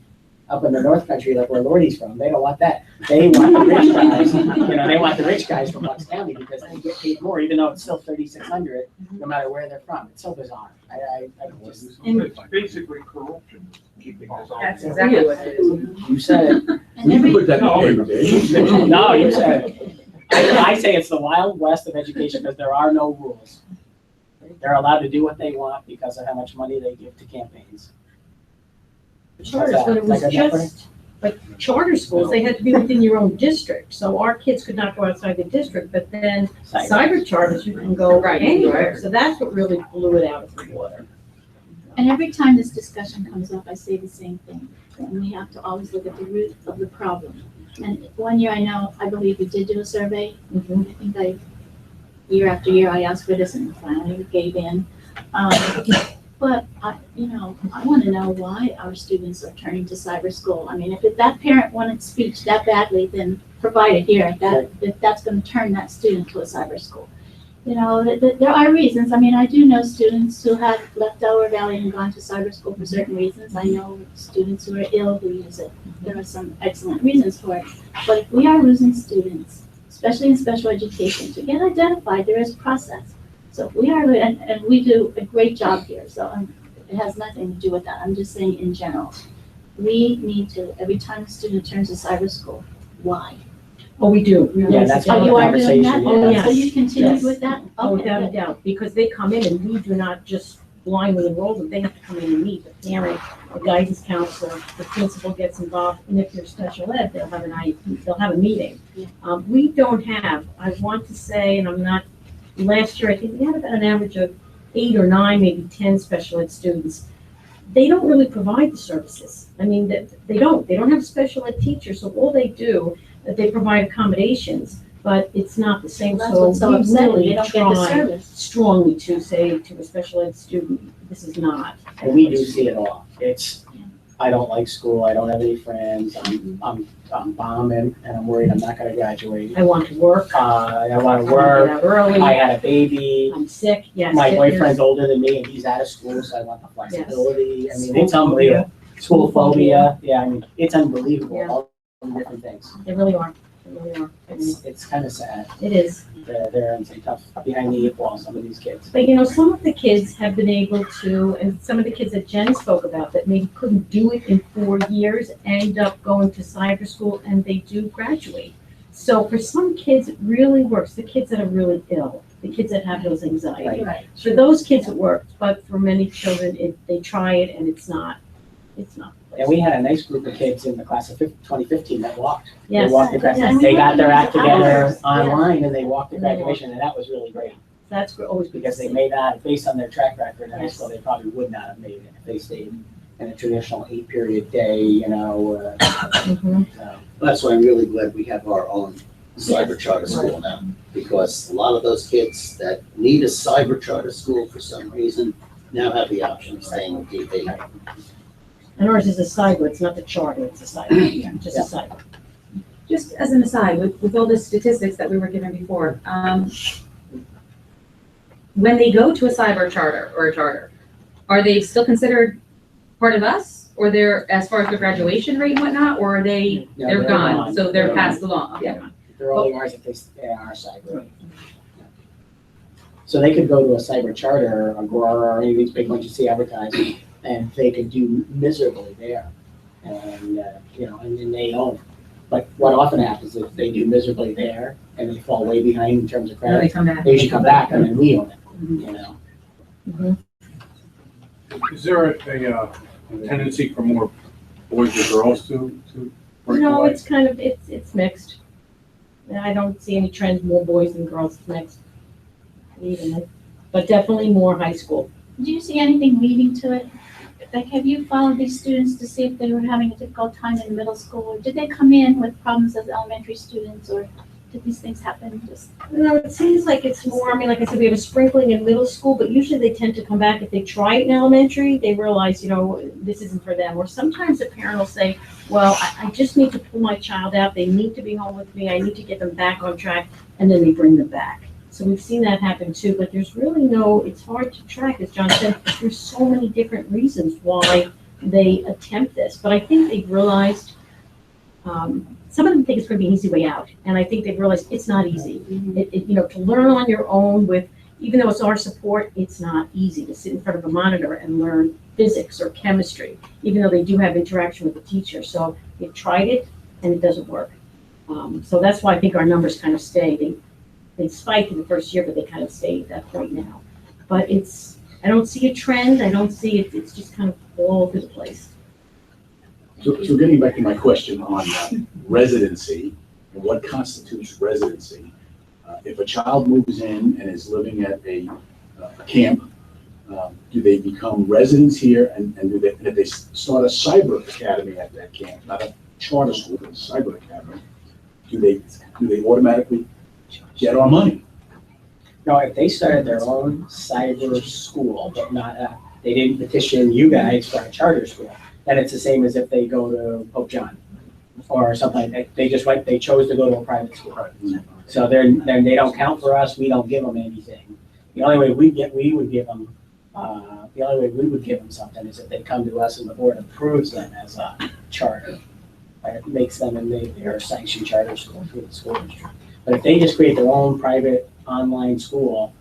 up in the North Country, like where Lordy's from. They don't want that. They want the rich guys, you know, they want the rich guys from Bucks County because they get paid more, even though it's still 3,600, no matter where they're from. It's so bizarre. I just. It's basically corruption, keeping us all. That's exactly what it is. You said it. And every, Put that in there. No, you said it. I say it's the Wild West of education because there are no rules. They're allowed to do what they want because of how much money they give to campaigns. Charters, when it was Like a number? just, like charter schools, they had to be within your own district. So our kids could not go outside the district, but then cyber charters, you can go Right, anywhere. anywhere. So that's what really blew it out of the water. and every time this discussion comes up, I say the same thing. And we have to always look at the root of the problem. And one year I believe we did do a survey. I think year after year, I asked for this and finally gave in. But I want to know why our students are turning to cyber school. I mean, if that parent wanted speech that badly, then provide it here. If that's going to turn that student to a cyber school. You know, there are reasons. I mean, I do know students who have left Delaware Valley and gone to cyber school for certain reasons. I know students who are ill who use it. There are some excellent reasons for it. But if we are losing students, especially in special education, to get identified, there is a process. So if we are, and we do a great job here, so it has nothing to do with that. I'm just saying in general. We need to, every time a student turns to cyber school, why? Oh, we do. Yeah, that's Oh, part of you the are doing conversation. that? Oh, yeah. yes. So you continue Yes. with that? Oh, Okay, without a good. doubt, because they come in and we do not just blindly enroll them. They have to come in and meet the parent, the guidance counselor, the principal gets involved. And if they're special ed, they'll have an IEP, they'll have a meeting. Yeah. We don't have, I want to say, and I'm not, last year, I think we had about an average of 8 or 9, maybe 10 special ed students. They don't really provide the services. I mean, they don't have a special ed teacher, so all they do, they provide accommodations, but it's not the same. That's what's so we upsetting. really They don't get the try service. strongly to say to a special ed student, this is not. And we do see it all. It's, I don't like school, I don't have any friends, I'm bombing, and I'm worried I'm not gonna graduate. I want to work. I wanna Get work, out early. I had a baby, I'm sick, yes. my sick, boyfriend's older than me, and he's out of school, so I want the flexibility. I mean, it's School unbelievable. School phobia, yeah, I mean, it's unbelievable, all the different things. They really are. They really are. It's kind of sad. It is. They're in some tough, behind the eight ball, some of these kids. But some of the kids have been able to, and some of the kids that Jen spoke about that maybe couldn't do it in 4 years, end up going to cyber school and they do graduate. So for some kids, it really works. The kids that are really ill, the kids that have those anxieties. Right. For those kids, it works, but for many children, they try it and it's not. And we had a nice group of kids in the class of 2015 that walked. Yes. They walked to Yes. graduation. They got their act together Yes. online and they walked to And they graduation, and that was really great. That's always Because they may not, based on their track record in high school, they probably would not have made it if they stayed in a traditional 8-period day, Mhm. so. That's why I'm really glad we have our own cyber charter school now, because a lot of those kids that need a cyber charter school for some reason now have the option of staying with DP. And ours is a cyber, it's not the charter, it's a cyber, just a cyber. Just as an aside, with all the statistics that we were given before, when they go to a cyber charter or a charter, are they still considered part of us? Or they're, as far as their graduation rate and whatnot, or are they, No, they're they're gone, gone. so they're They're passed along? Okay. They're only ours if they are cyber. So they could go to a cyber charter, or Agora, or any of these big ones you see advertising, and they could do miserably there. And, and then they own it. But what often happens is they do miserably there, and they fall way behind in terms of Then they credit, come back. they should come back and then we own it, you know? Is there a tendency for more boys or girls to break No, away? it's kind of, it's mixed. I don't see any trends, more boys than girls, it's mixed. Evenly, but definitely more high school. Do you see anything leading to it? Like, have you followed these students to see if they were having a difficult time in middle school? Or did they come in with problems as elementary students, or did these things happen just? No, it seems like it's more, I mean, like I said, we have a sprinkling in middle school, but usually they tend to come back if they try it in elementary, they realize, you know, this isn't for them. Or sometimes a parent will say, well, I just need to pull my child out, they need to be home with me, I need to get them back on track, and then they bring them back. So we've seen that happen too, but there's really no, it's hard to track, as John said, there's so many different reasons why they attempt this. But I think they've realized, some of them think it's gonna be an easy way out, and I think they've realized it's not easy. You know, to learn on your own with, even though it's our support, it's not easy to sit in front of a monitor and learn physics or chemistry, even though they do have interaction with the teacher. So they've tried it and it doesn't work. So that's why I think our numbers kind of stay. They spiked in the first year, but they kind of stay at that point now. But I don't see a trend, I don't see it, it's just kind of all over the place. So getting back to my question on residency and what constitutes residency, if a child moves in and is living at a camp, do they become residents here, and if they start a cyber academy at that camp, not a charter school, but a cyber academy, do they automatically get our money? No, if they started their own cyber school, but not, they didn't petition you guys for a charter school, then it's the same as if they go to Pope John or something. They just went, they chose to go to a private school. So they don't count for us, we don't give them anything. The only way we would give them something is if they come to us and the board approves them as a charter. It makes them, and they are a sanctioned charter school through the school district. But if they just create their own private online school,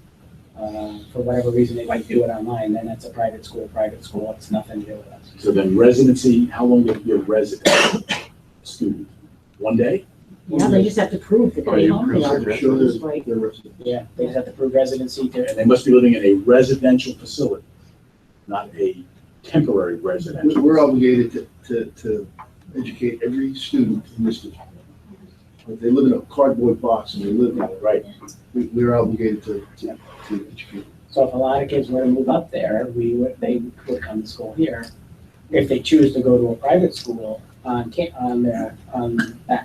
for whatever reason they might do it online, then that's a private school, it's nothing to do with us. So then residency, how long do you be a resident student? 1 day? Yeah, they just have to prove that they home they are. Yeah, they just have to prove residency to. And they must be living in a residential facility, not a temporary residential. We're obligated to educate every student in this district. If they live in a cardboard box and they live there, right, we're obligated to educate. So if a lot of kids were to move up there, they would come to school here. If they choose to go to a private school on that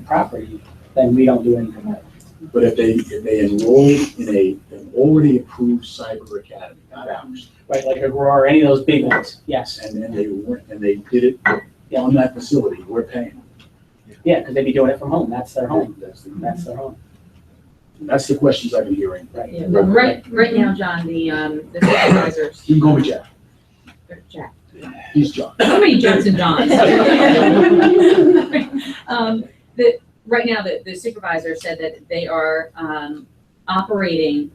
property, then we don't do anything with it. But if they enroll in an already approved cyber academy, not ours. Right, like Aurora or any of those big ones, yes. And then they did it on that facility, we're paying. Yeah, because they'd be doing it from home, that's their home, that's their home. That's the questions I've been hearing. Right. Yeah, well, right now, John, the supervisors. You can go with Jack. Jack. He's John. How many Jacks and Johns? Right now, the supervisor said that they are operating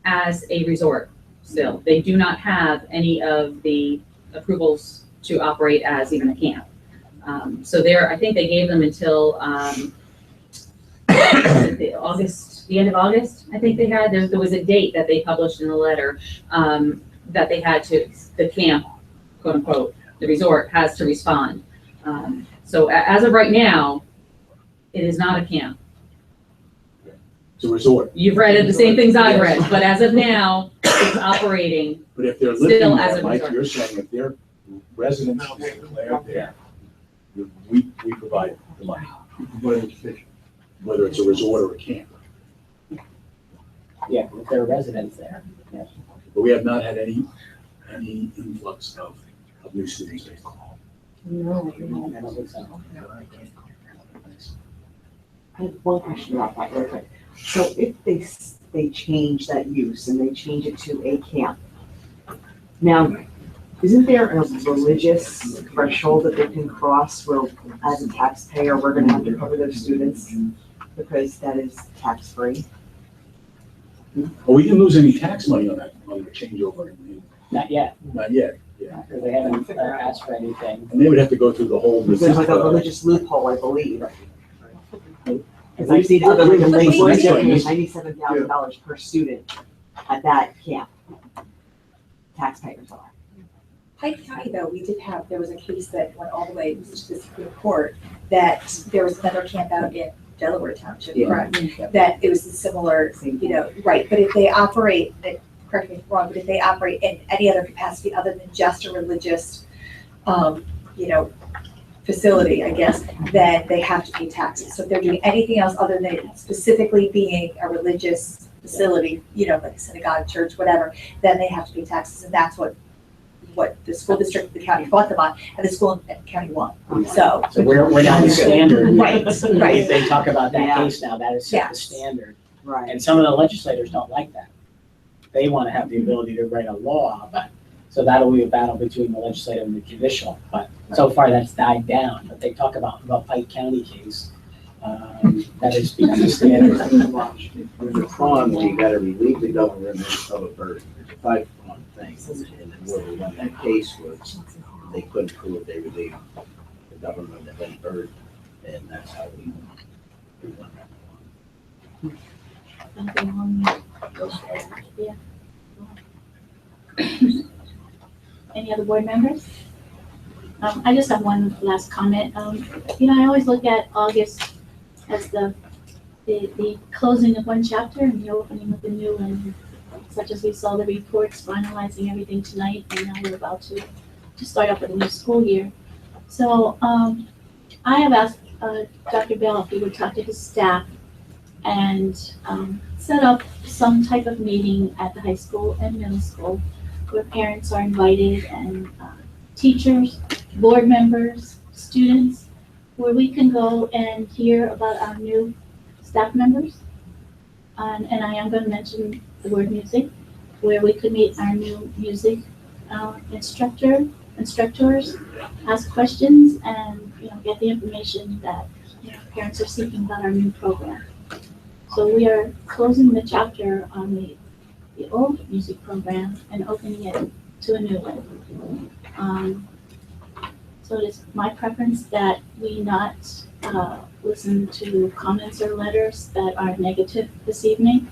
as a resort still. They do not have any of the approvals to operate as even a camp. So I think they gave them until the end of August, I think they had. There was a date that they published in the letter that they had to, the camp, quote unquote, the resort has to respond. So as of right now, it is not a camp. It's a resort. You've read the same things I've read, but as of now, it's operating. But if they're living still as there, a Mike, resort. you're saying if their residence is declared there, we provide the money, whether it's a resort or a camp. Yeah, if they're residents there, yes. But we have not had any influx of new students. No, I don't think so. I have one question about that real quick. So if they change that use and they change it to a camp, now, isn't there a religious threshold that they can cross where, as a taxpayer, we're gonna have to cover those students because that is tax-free? Well, we didn't lose any tax money on the changeover. Not yet. Not yet, yeah. Because they haven't asked for anything. And they would have to go through the whole. There's like a religious loophole, I believe. And Because I've seen other regulations, But they- $97,000 per student at that camp. Taxpayers are. Pike County, though, there was a case that went all the way to the Supreme Court, that there was another camp out in Delaware Township, Yeah. correct? That it was a similar, right, but if they operate, correct me if I'm wrong, but if they operate in any other capacity other than just a religious, facility, I guess, then they have to pay taxes. So if they're doing anything else other than specifically being a religious facility, like a synagogue, church, whatever, then they have to pay taxes, and that's what the school district, the county fought them on, and the school and county won. So we're down the standard. Right, right. If they talk about that Yeah. case now, that is set the Yes. standard. Right. And some of the legislators don't like that. They want to have the ability to write a law, but, so that'll be a battle between the legislative and the judicial. But so far that's died down, but they talk about the Pike County case. That is become the standard. There's a prong where you gotta relieve the government of a burden. There's a five-prong thing. And then where we won that case was, they couldn't prove they relieved the government of any burden. And that's how we won that. Yeah. Any other board members? I just have one last comment. I always look at August as the closing of one chapter and the opening of the new one, such as we saw the reports finalizing everything tonight, and now we're about to start up a new school year. So I have asked Dr. Bell if he would talk to his staff and set up some type of meeting at the high school and middle school where parents are invited and teachers, board members, students, where we can go and hear about our new staff members. And I am going to mention the word music, where we could meet our new music instructors, ask questions, and get the information that parents are seeking about our new program. So we are closing the chapter on the old music program and opening it to a new one. So it is my preference that we not listen to comments or letters that are negative this evening.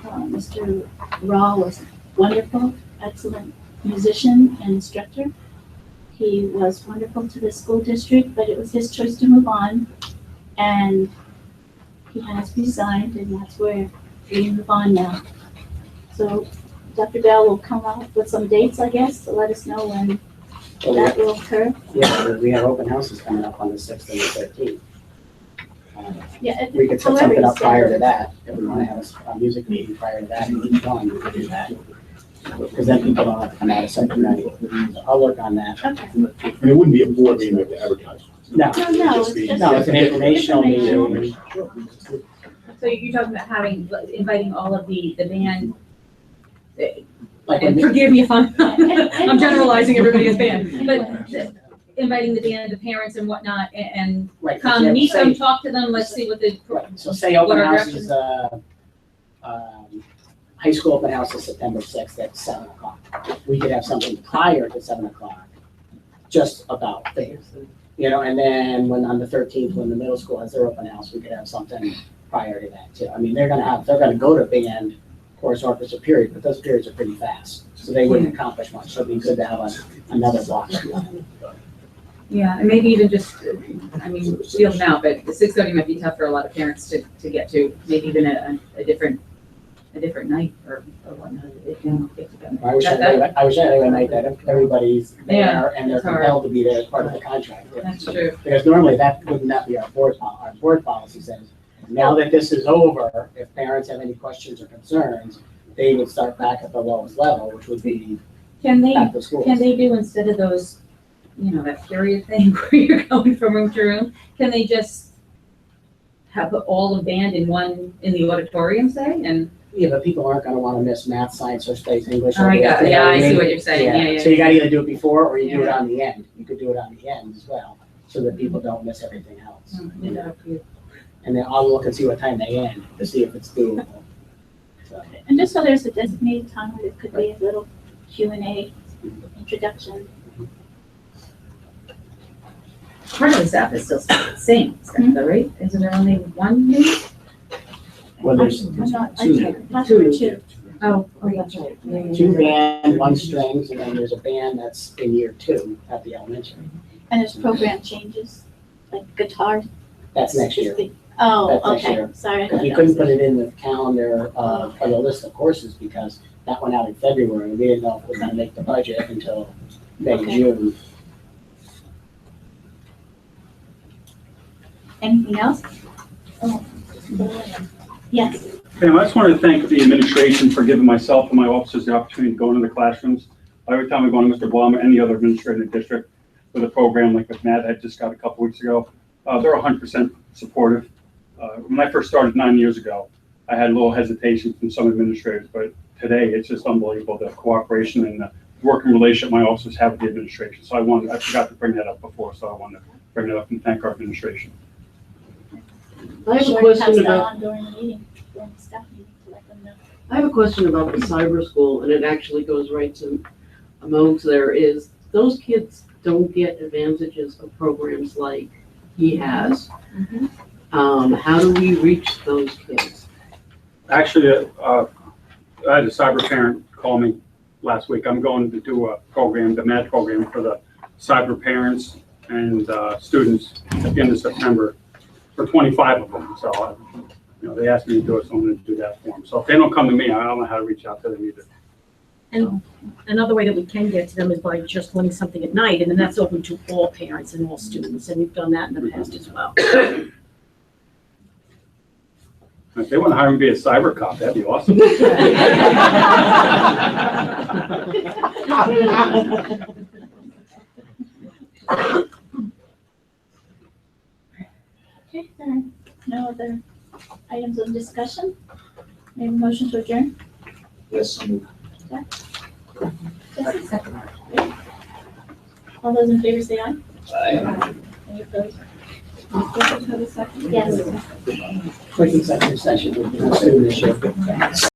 Mr. Raw was wonderful, excellent musician and instructor. He was wonderful to the school district, but it was his choice to move on. And he has resigned, and that's where we move on now. So Dr. Bell will come up with some dates, I guess, to let us know when that will occur. Yeah, we have open houses coming up on the 6th and the 13th. Yeah, We could set something up prior to that, if we want to have a music meeting prior to that, and each one, we could do that. Because then people don't have to come out of second night. So I'll work on that. Okay. And it wouldn't be a board meeting with the advertising. No, it's just. No, it's an informational meeting. So you're talking about inviting all of the band, Like and when- forgive me if I'm generalizing everybody as band, but inviting the band, the parents and whatnot, and Right, come, yeah, meet say- them, talk to them, let's see what the. So say open what our house is, high school open house is September 6th at 7 o'clock. We could have something prior to 7 o'clock, just about things. And then when on the 13th, when the middle school has their open house, we could have something prior to that too. I mean, they're gonna go to band, chorus, orchestra period, but those periods are pretty fast. So they wouldn't accomplish much. So it'd be good to have another block. Yeah, and maybe even just, feel them out, but the 6:30 might be tough for a lot of parents to get to, maybe even a different night or whatnot. If they don't get together. I wish I had a night that everybody's Yeah, there and they're it's hard. compelled to be there as part of the contract. That's true. Because normally that wouldn't that be our board policy says, now that this is over, if parents have any questions or concerns, they would start back at the lowest level, which would be Can they, at the schools. can they do instead of those, that period thing where you're going from room to room, can they just have all the band in the auditorium, say, and? Yeah, but people aren't gonna wanna miss math, science, or space, English. Oh, I got it. Yeah, I see what you're saying. Yeah. So you gotta either do it before or you do it on the end. You could do it on the end as well, so that people don't miss everything else. And then I'll look and see what time they end to see if it's doable. So, And just so there's a designated time where it could be a little Q&A introduction. part of the staff is still the same, though, right? Isn't there only one new? Well, there's I'm not, I two. can't, last year two. Oh, That's right. Two band, one strings, and then there's a band that's in year 2 at the elementary. And there's program changes, like guitar. That's next year. Oh, That's next okay, year. sorry. I Because thought we that couldn't was put it in the calendar, or the list of courses, because that went out in February. We didn't know if it was gonna make the budget until May, Okay. June. Anything else? Oh, yes. Okay, I just wanted to thank the administration for giving myself and my officers the opportunity to go into the classrooms. Every time we go to Mr. Blum or any other administrator in the district with a program like with Matt I just got a couple weeks ago, they're 100% supportive. When I first started 9 years ago, I had a little hesitation from some administrators, but today it's just unbelievable, the cooperation and the working relationship my officers have with the administration. So I forgot to bring that up before, so I wanted to bring it up and thank our administration. I have a Sure, question pass that about, on during the meeting, during the staff meeting, to let them know. I have a question about the cyber school, and it actually goes right to Mo's there, is those kids don't get advantages of programs like he has. How do we reach those kids? Actually, I had a cyber parent call me last week. I'm going to do a program, the MAD program for the cyber parents and students at the end of September for 25 of them. So, they asked me to do it, so I'm going to do that for them. So if they don't come to me, I don't know how to reach out to them either. And another way that we can get to them is by just running something at night, and then that's open to all parents and all students, and we've done that in the past as well. If they want to hire me to be a cyber cop, that'd be awesome. Okay, there are no other items of discussion. May I have a motion to adjourn? Yes, I'm Jesse? All those in favor say aye. Aye. Any opposed? Yes. Quick executive session with the student issue.